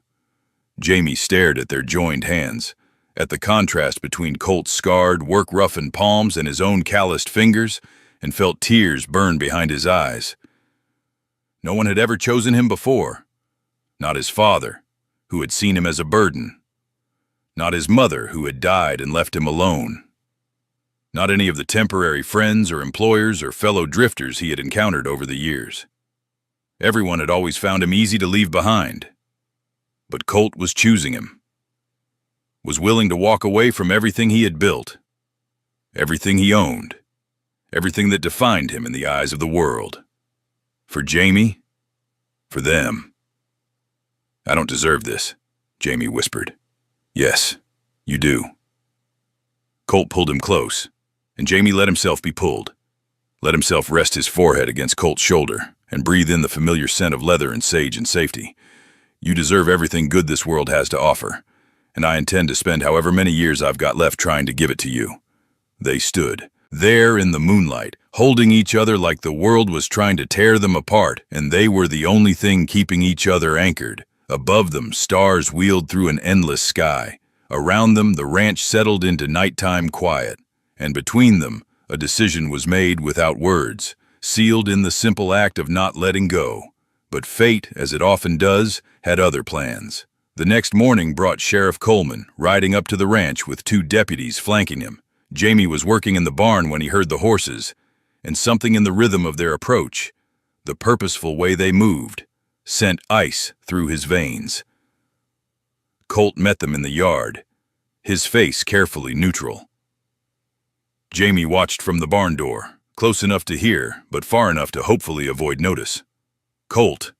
Jamie stared at their joined hands, at the contrast between Colt's scarred, work-roughened palms and his own calloused fingers, and felt tears burn behind his eyes. No one had ever chosen him before. Not his father, who had seen him as a burden. Not his mother, who had died and left him alone. Not any of the temporary friends or employers or fellow drifters he had encountered over the years. Everyone had always found him easy to leave behind. But Colt was choosing him. Was willing to walk away from everything he had built. Everything he owned. Everything that defined him in the eyes of the world. For Jamie, for them. "I don't deserve this," Jamie whispered. "Yes, you do." Colt pulled him close, and Jamie let himself be pulled. Let himself rest his forehead against Colt's shoulder and breathe in the familiar scent of leather and sage and safety. "You deserve everything good this world has to offer, and I intend to spend however many years I've got left trying to give it to you." They stood, there in the moonlight, holding each other like the world was trying to tear them apart, and they were the only thing keeping each other anchored. Above them, stars wheeled through an endless sky. Around them, the ranch settled into nighttime quiet. And between them, a decision was made without words, sealed in the simple act of not letting go. But fate, as it often does, had other plans. The next morning brought Sheriff Coleman, riding up to the ranch with 2 deputies flanking him. Jamie was working in the barn when he heard the horses, and something in the rhythm of their approach, the purposeful way they moved, sent ice through his veins. Colt met them in the yard, his face carefully neutral. Jamie watched from the barn door, close enough to hear, but far enough to hopefully avoid notice. "Colt."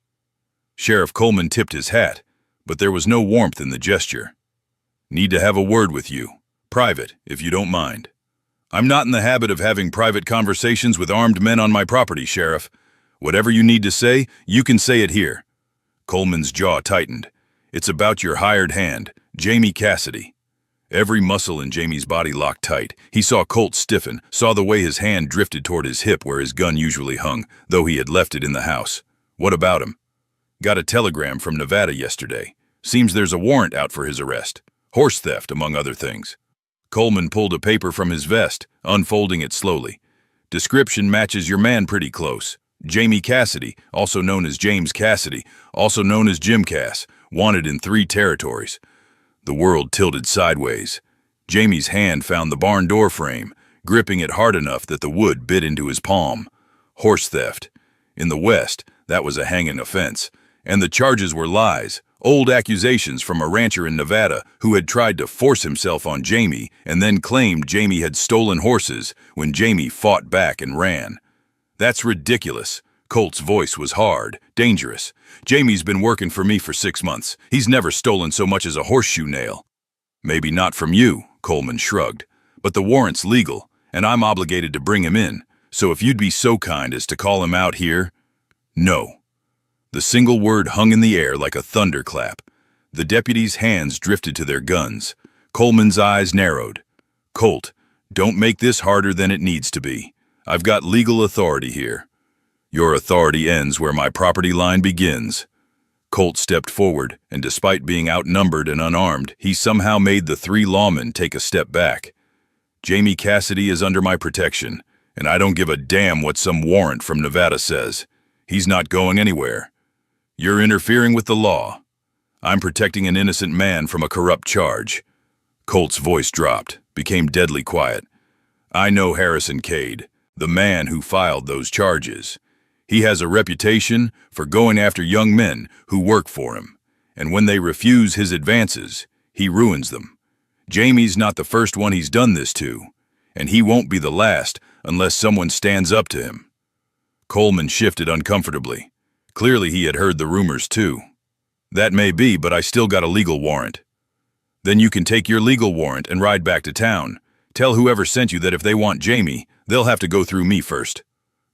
Sheriff Coleman tipped his hat, but there was no warmth in the gesture. "Need to have a word with you. Private, if you don't mind." "I'm not in the habit of having private conversations with armed men on my property, Sheriff. Whatever you need to say, you can say it here." Coleman's jaw tightened. "It's about your hired hand, Jamie Cassidy." Every muscle in Jamie's body locked tight. He saw Colt stiffen, saw the way his hand drifted toward his hip where his gun usually hung, though he had left it in the house. "What about him?" "Got a telegram from Nevada yesterday. Seems there's a warrant out for his arrest. Horse theft, among other things." Coleman pulled a paper from his vest, unfolding it slowly. Description matches your man pretty close. Jamie Cassidy, also known as James Cassidy, also known as Jim Cass, wanted in 3 territories. The world tilted sideways. Jamie's hand found the barn door frame, gripping it hard enough that the wood bit into his palm. Horse theft. In the West, that was a hanging offense. And the charges were lies, old accusations from a rancher in Nevada who had tried to force himself on Jamie and then claimed Jamie had stolen horses when Jamie fought back and ran. That's ridiculous. Colt's voice was hard, dangerous. Jamie's been working for me for 6 months. He's never stolen so much as a horseshoe nail. Maybe not from you, Coleman shrugged, but the warrant's legal, and I'm obligated to bring him in, so if you'd be so kind as to call him out here. No. The single word hung in the air like a thunderclap. The deputies' hands drifted to their guns. Coleman's eyes narrowed. Colt, don't make this harder than it needs to be. I've got legal authority here. Your authority ends where my property line begins. Colt stepped forward, and despite being outnumbered and unarmed, he somehow made the 3 lawmen take a step back. Jamie Cassidy is under my protection, and I don't give a damn what some warrant from Nevada says. He's not going anywhere. You're interfering with the law. I'm protecting an innocent man from a corrupt charge. Colt's voice dropped, became deadly quiet. I know Harrison Cade, the man who filed those charges. He has a reputation for going after young men who work for him, and when they refuse his advances, he ruins them. Jamie's not the first one he's done this to, and he won't be the last unless someone stands up to him. Coleman shifted uncomfortably. Clearly he had heard the rumors too. That may be, but I still got a legal warrant. Then you can take your legal warrant and ride back to town. Tell whoever sent you that if they want Jamie, they'll have to go through me first.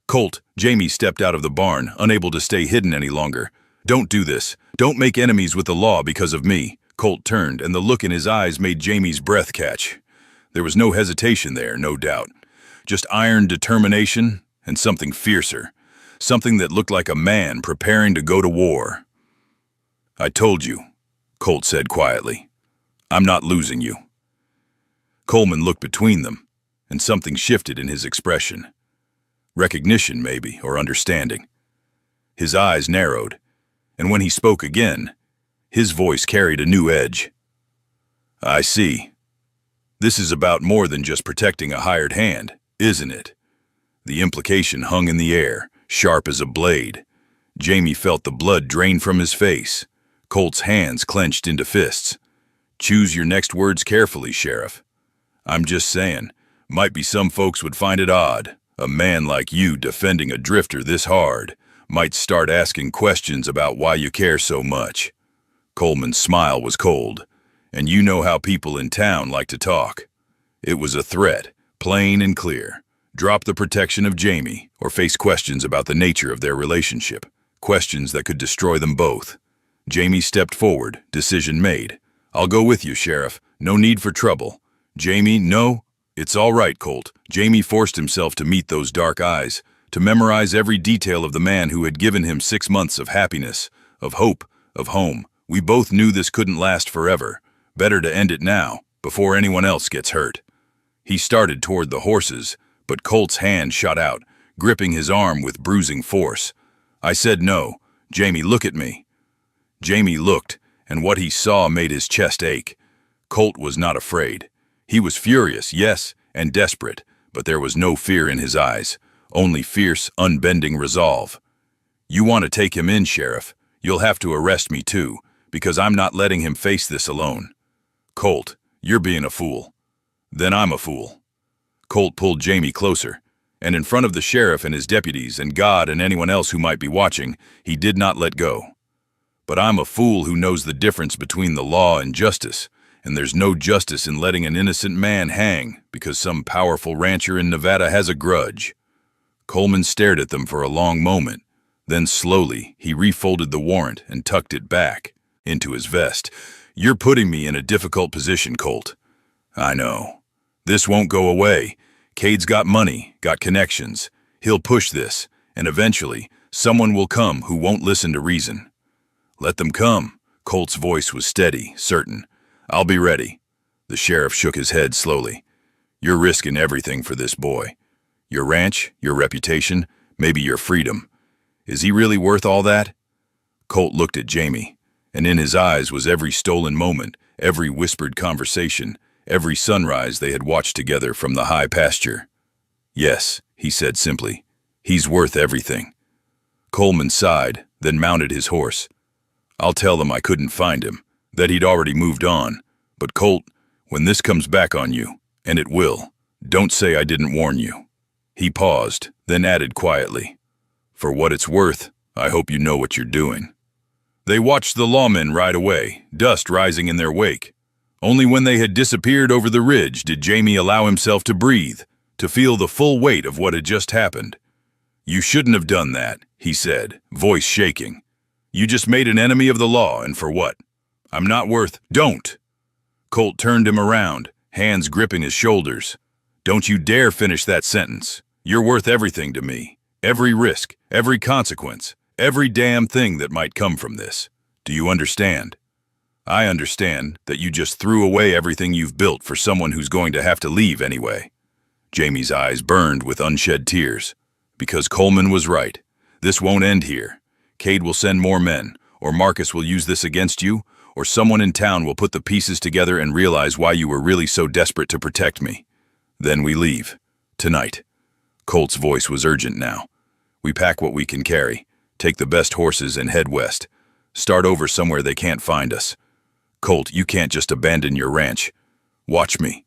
Colt, Jamie stepped out of the barn, unable to stay hidden any longer. Don't do this. Don't make enemies with the law because of me. Colt turned, and the look in his eyes made Jamie's breath catch. There was no hesitation there, no doubt. Just iron determination and something fiercer. Something that looked like a man preparing to go to war. I told you, Colt said quietly. I'm not losing you. Coleman looked between them, and something shifted in his expression. Recognition, maybe, or understanding. His eyes narrowed, and when he spoke again, his voice carried a new edge. I see. This is about more than just protecting a hired hand, isn't it? The implication hung in the air, sharp as a blade. Jamie felt the blood drain from his face. Colt's hands clenched into fists. Choose your next words carefully, Sheriff. I'm just saying, might be some folks would find it odd. A man like you defending a drifter this hard might start asking questions about why you care so much. Coleman's smile was cold, and you know how people in town like to talk. It was a threat, plain and clear. Drop the protection of Jamie or face questions about the nature of their relationship, questions that could destroy them both. Jamie stepped forward, decision made. I'll go with you, Sheriff. No need for trouble. Jamie, no. It's all right, Colt. Jamie forced himself to meet those dark eyes, to memorize every detail of the man who had given him 6 months of happiness, of hope, of home. We both knew this couldn't last forever. Better to end it now, before anyone else gets hurt. He started toward the horses, but Colt's hand shot out, gripping his arm with bruising force. I said no. Jamie, look at me. Jamie looked, and what he saw made his chest ache. Colt was not afraid. He was furious, yes, and desperate, but there was no fear in his eyes, only fierce, unbending resolve. You want to take him in, Sheriff? You'll have to arrest me too, because I'm not letting him face this alone. Colt, you're being a fool. Then I'm a fool. Colt pulled Jamie closer, and in front of the sheriff and his deputies and God and anyone else who might be watching, he did not let go. But I'm a fool who knows the difference between the law and justice, and there's no justice in letting an innocent man hang because some powerful rancher in Nevada has a grudge. Coleman stared at them for a long moment. Then slowly, he refolded the warrant and tucked it back into his vest. You're putting me in a difficult position, Colt. I know. This won't go away. Cade's got money, got connections. He'll push this, and eventually, someone will come who won't listen to reason. Let them come. Colt's voice was steady, certain. I'll be ready. The sheriff shook his head slowly. You're risking everything for this boy. Your ranch, your reputation, maybe your freedom. Is he really worth all that? Colt looked at Jamie, and in his eyes was every stolen moment, every whispered conversation, every sunrise they had watched together from the high pasture. Yes, he said simply. He's worth everything. Coleman sighed, then mounted his horse. I'll tell them I couldn't find him, that he'd already moved on. But Colt, when this comes back on you, and it will, don't say I didn't warn you. He paused, then added quietly, for what it's worth, I hope you know what you're doing. They watched the lawmen ride away, dust rising in their wake. Only when they had disappeared over the ridge did Jamie allow himself to breathe, to feel the full weight of what had just happened. You shouldn't have done that, he said, voice shaking. You just made an enemy of the law, and for what? I'm not worth— Don't! Colt turned him around, hands gripping his shoulders. Don't you dare finish that sentence. You're worth everything to me. Every risk, every consequence, every damn thing that might come from this. Do you understand? I understand that you just threw away everything you've built for someone who's going to have to leave anyway. Jamie's eyes burned with unshed tears. Because Coleman was right. This won't end here. Cade will send more men, or Marcus will use this against you, or someone in town will put the pieces together and realize why you were really so desperate to protect me. Then we leave. Tonight. Colt's voice was urgent now. We pack what we can carry, take the best horses and head west. Start over somewhere they can't find us. Colt, you can't just abandon your ranch. Watch me.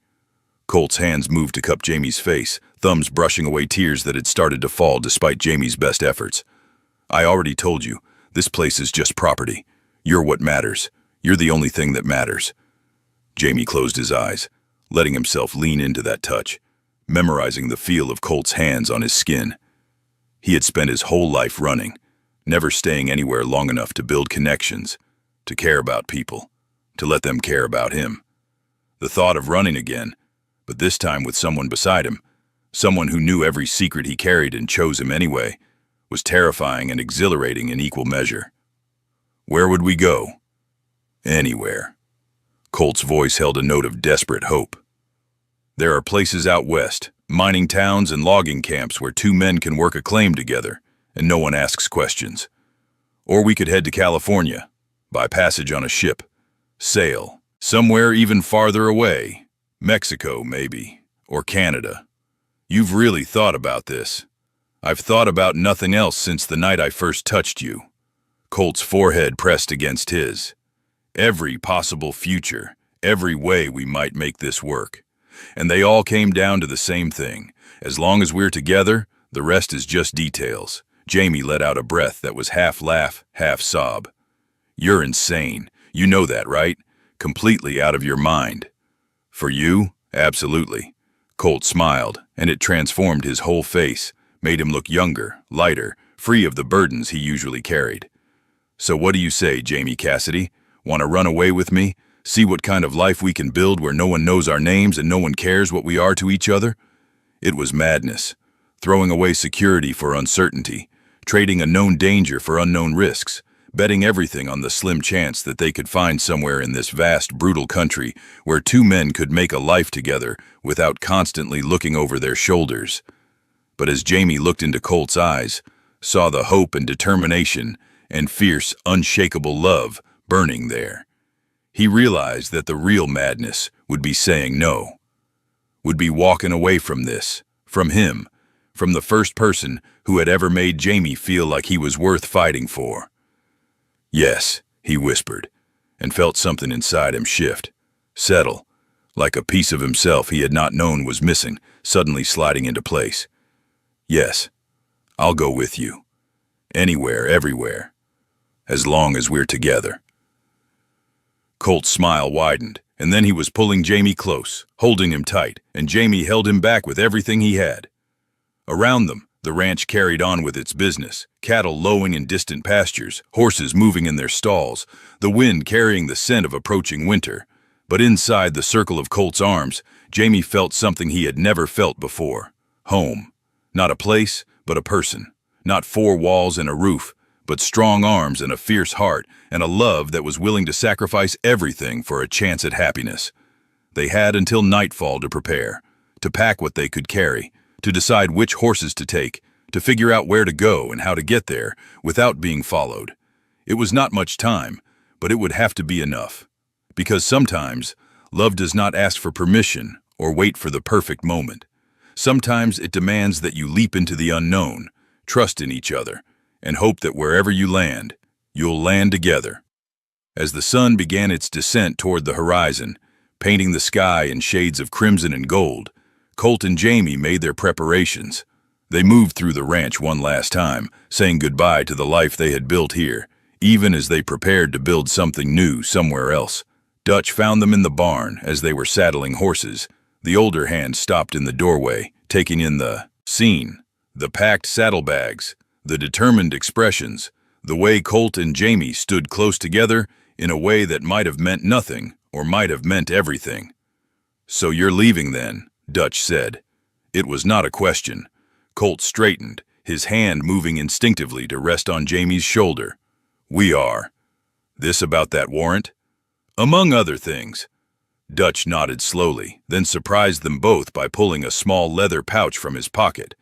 Colt's hands moved to cup Jamie's face, thumbs brushing away tears that had started to fall despite Jamie's best efforts. I already told you, this place is just property. You're what matters. You're the only thing that matters. Jamie closed his eyes, letting himself lean into that touch, memorizing the feel of Colt's hands on his skin. He had spent his whole life running, never staying anywhere long enough to build connections, to care about people, to let them care about him. The thought of running again, but this time with someone beside him, someone who knew every secret he carried and chose him anyway, was terrifying and exhilarating in equal measure. Where would we go? Anywhere. Colt's voice held a note of desperate hope. There are places out west, mining towns and logging camps where two men can work a claim together, and no one asks questions. Or we could head to California, buy passage on a ship, sail, somewhere even farther away, Mexico maybe, or Canada. You've really thought about this. I've thought about nothing else since the night I first touched you. Colt's forehead pressed against his. Every possible future, every way we might make this work. And they all came down to the same thing. As long as we're together, the rest is just details. Jamie let out a breath that was half laugh, half sob. You're insane. You know that, right? Completely out of your mind. For you, absolutely. Colt smiled, and it transformed his whole face, made him look younger, lighter, free of the burdens he usually carried. So what do you say, Jamie Cassidy? Want to run away with me? See what kind of life we can build where no one knows our names and no one cares what we are to each other? It was madness. Throwing away security for uncertainty, trading a known danger for unknown risks, betting everything on the slim chance that they could find somewhere in this vast, brutal country where two men could make a life together without constantly looking over their shoulders. But as Jamie looked into Colt's eyes, saw the hope and determination and fierce, unshakable love burning there, he realized that the real madness would be saying no, would be walking away from this, from him, from the first person who had ever made Jamie feel like he was worth fighting for. Yes, he whispered, and felt something inside him shift, settle, like a piece of himself he had not known was missing, suddenly sliding into place. Yes, I'll go with you. Anywhere, everywhere. As long as we're together. Colt's smile widened, and then he was pulling Jamie close, holding him tight, and Jamie held him back with everything he had. Around them, the ranch carried on with its business, cattle lowing in distant pastures, horses moving in their stalls, the wind carrying the scent of approaching winter. But inside the circle of Colt's arms, Jamie felt something he had never felt before. Home. Not a place, but a person. Not four walls and a roof, but strong arms and a fierce heart, and a love that was willing to sacrifice everything for a chance at happiness. They had until nightfall to prepare, to pack what they could carry, to decide which horses to take, to figure out where to go and how to get there without being followed. It was not much time, but it would have to be enough. Because sometimes, love does not ask for permission or wait for the perfect moment. Sometimes it demands that you leap into the unknown, trust in each other, and hope that wherever you land, you'll land together. As the sun began its descent toward the horizon, painting the sky in shades of crimson and gold, Colt and Jamie made their preparations. They moved through the ranch one last time, saying goodbye to the life they had built here, even as they prepared to build something new somewhere else. Dutch found them in the barn as they were saddling horses. The older hand stopped in the doorway, taking in the scene, the packed saddlebags, the determined expressions, the way Colt and Jamie stood close together in a way that might have meant nothing or might have meant everything. "So you're leaving then," Dutch said. It was not a question. Colt straightened, his hand moving instinctively to rest on Jamie's shoulder. "We are." "This about that warrant?" "Among other things." Dutch nodded slowly, then surprised them both by pulling a small leather pouch from his pocket.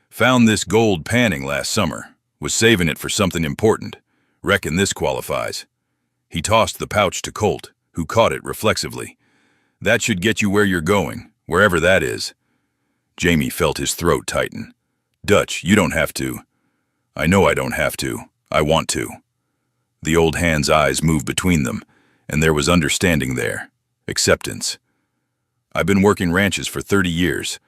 "Found this gold panning last summer. Was saving it for something important. Reckon this qualifies." He tossed the pouch to Colt, who caught it reflexively. "That should get you where you're going, wherever that is." Jamie felt his throat tighten. "Dutch, you don't have to." "I know I don't have to. I want to." The old hand's eyes moved between them, and there was understanding there. Acceptance. "I've been working ranches for 30 years.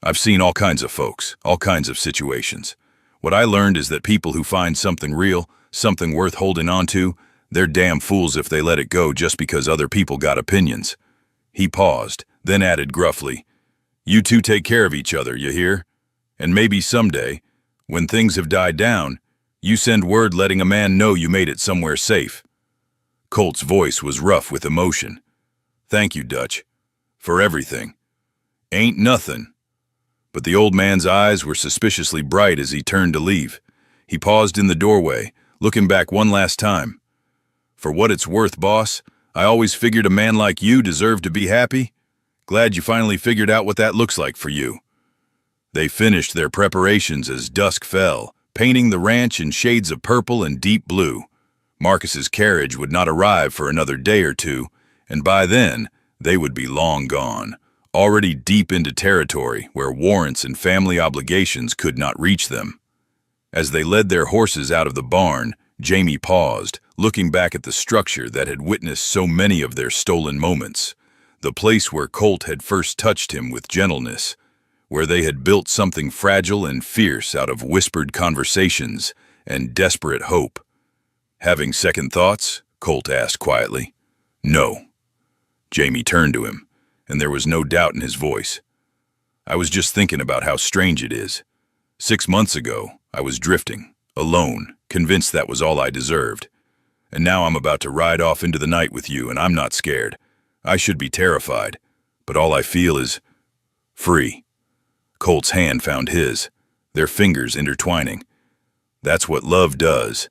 I've seen all kinds of folks, all kinds of situations. What I learned is that people who find something real, something worth holding on to, they're damn fools if they let it go just because other people got opinions." He paused, then added gruffly, "You two take care of each other, you hear? And maybe someday, when things have died down, you send word letting a man know you made it somewhere safe." Colt's voice was rough with emotion. "Thank you, Dutch. For everything." "Ain't nothing." But the old man's eyes were suspiciously bright as he turned to leave. He paused in the doorway, looking back one last time. "For what it's worth, boss, I always figured a man like you deserved to be happy. Glad you finally figured out what that looks like for you." They finished their preparations as dusk fell, painting the ranch in shades of purple and deep blue. Marcus's carriage would not arrive for another day or two, and by then, they would be long gone, already deep into territory where warrants and family obligations could not reach them. As they led their horses out of the barn, Jamie paused, looking back at the structure that had witnessed so many of their stolen moments, the place where Colt had first touched him with gentleness, where they had built something fragile and fierce out of whispered conversations and desperate hope. "Having second thoughts?" Colt asked quietly. "No." Jamie turned to him, and there was no doubt in his voice. "I was just thinking about how strange it is. 6 months ago, I was drifting, alone, convinced that was all I deserved. And now I'm about to ride off into the night with you, and I'm not scared. I should be terrified, but all I feel is free." Colt's hand found his, their fingers intertwining. "That's what love does.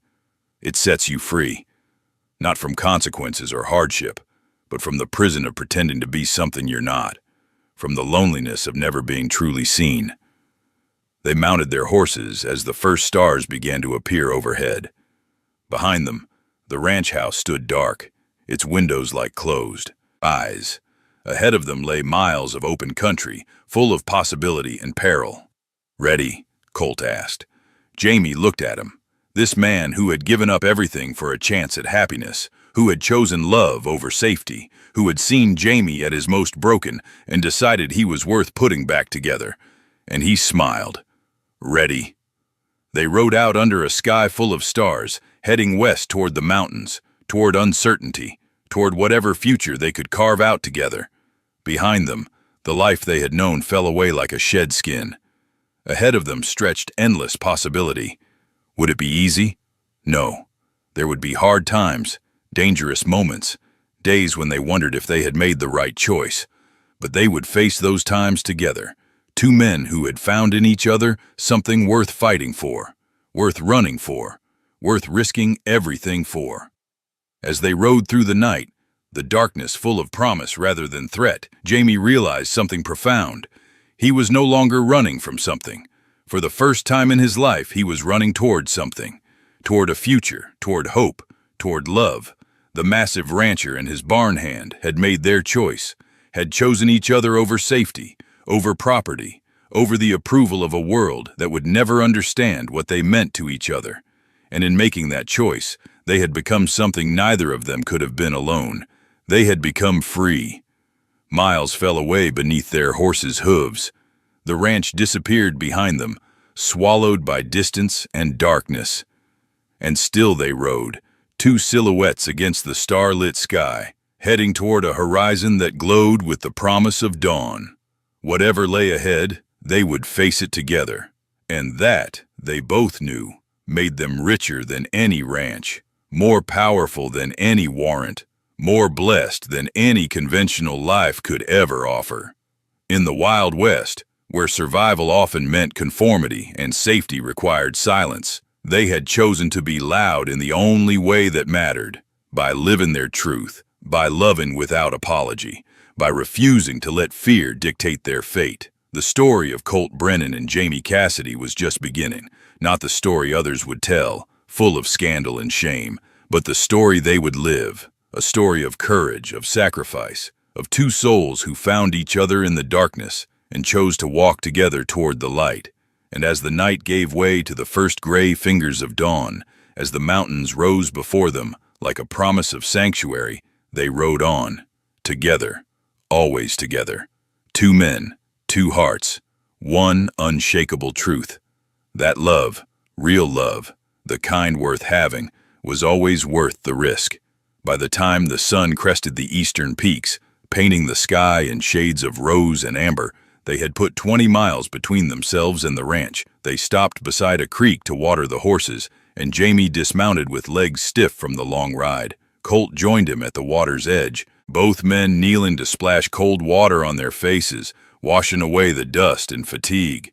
It sets you free, not from consequences or hardship, but from the prison of pretending to be something you're not, from the loneliness of never being truly seen." They mounted their horses as the first stars began to appear overhead. Behind them, the ranch house stood dark, its windows like closed eyes. Ahead of them lay miles of open country, full of possibility and peril. "Ready?" Colt asked. Jamie looked at him. This man who had given up everything for a chance at happiness, who had chosen love over safety, who had seen Jamie at his most broken and decided he was worth putting back together. And he smiled. "Ready?" They rode out under a sky full of stars, heading west toward the mountains, toward uncertainty, toward whatever future they could carve out together. Behind them, the life they had known fell away like a shed skin. Ahead of them stretched endless possibility. Would it be easy? No. There would be hard times, dangerous moments, days when they wondered if they had made the right choice. But they would face those times together, two men who had found in each other something worth fighting for, worth running for, worth risking everything for. As they rode through the night, the darkness full of promise rather than threat, Jamie realized something profound. He was no longer running from something. For the first time in his life, he was running toward something. Toward a future, toward hope, toward love. The massive rancher and his barn hand had made their choice, had chosen each other over safety, over property, over the approval of a world that would never understand what they meant to each other. And in making that choice, they had become something neither of them could have been alone. They had become free. Miles fell away beneath their horses' hooves. The ranch disappeared behind them, swallowed by distance and darkness. And still they rode, two silhouettes against the star-lit sky, heading toward a horizon that glowed with the promise of dawn. Whatever lay ahead, they would face it together. And that, they both knew, made them richer than any ranch, more powerful than any warrant, more blessed than any conventional life could ever offer. In the Wild West, where survival often meant conformity and safety required silence, they had chosen to be loud in the only way that mattered, by living their truth, by loving without apology, by refusing to let fear dictate their fate. The story of Colt Brennan and Jamie Cassidy was just beginning, not the story others would tell, full of scandal and shame, but the story they would live, a story of courage, of sacrifice, of two souls who found each other in the darkness and chose to walk together toward the light. And as the night gave way to the first gray fingers of dawn, as the mountains rose before them like a promise of sanctuary, they rode on, together, always together. Two men, two hearts, one unshakable truth. That love, real love, the kind worth having, was always worth the risk. By the time the sun crested the eastern peaks, painting the sky in shades of rose and amber, they had put 20 miles between themselves and the ranch. They stopped beside a creek to water the horses, and Jamie dismounted with legs stiff from the long ride. Colt joined him at the water's edge, both men kneeling to splash cold water on their faces, washing away the dust and fatigue.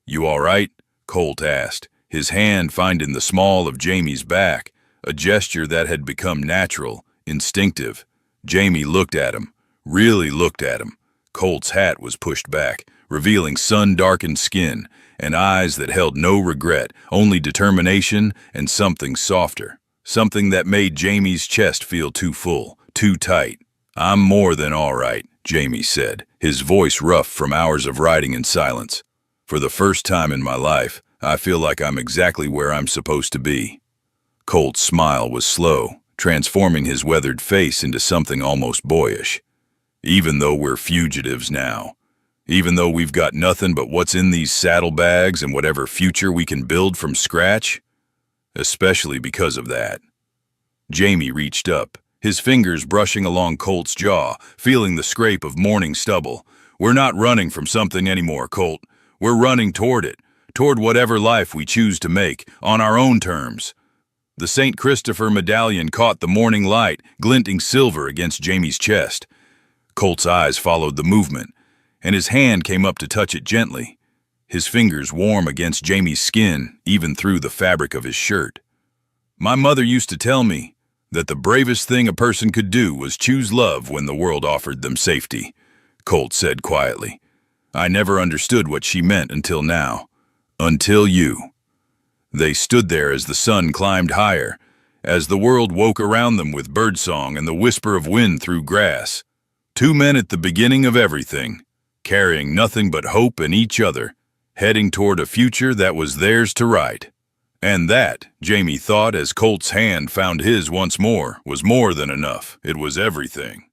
"You all right?" Colt asked, his hand finding the small of Jamie's back, a gesture that had become natural, instinctive. Jamie looked at him, really looked at him. Colt's hat was pushed back, revealing sun-darkened skin and eyes that held no regret, only determination and something softer, something that made Jamie's chest feel too full, too tight. "I'm more than all right," Jamie said, his voice rough from hours of riding in silence. "For the first time in my life, I feel like I'm exactly where I'm supposed to be." Colt's smile was slow, transforming his weathered face into something almost boyish. "Even though we're fugitives now, even though we've got nothing but what's in these saddlebags and whatever future we can build from scratch, especially because of that." Jamie reached up, his fingers brushing along Colt's jaw, feeling the scrape of morning stubble. "We're not running from something anymore, Colt. We're running toward it, toward whatever life we choose to make, on our own terms." The St. Christopher medallion caught the morning light, glinting silver against Jamie's chest. Colt's eyes followed the movement, and his hand came up to touch it gently, his fingers warm against Jamie's skin, even through the fabric of his shirt. "My mother used to tell me that the bravest thing a person could do was choose love when the world offered them safety," Colt said quietly. "I never understood what she meant until now. Until you." They stood there as the sun climbed higher, as the world woke around them with birdsong and the whisper of wind through grass. Two men at the beginning of everything, carrying nothing but hope in each other, heading toward a future that was theirs to write. And that, Jamie thought as Colt's hand found his once more, was more than enough. It was everything.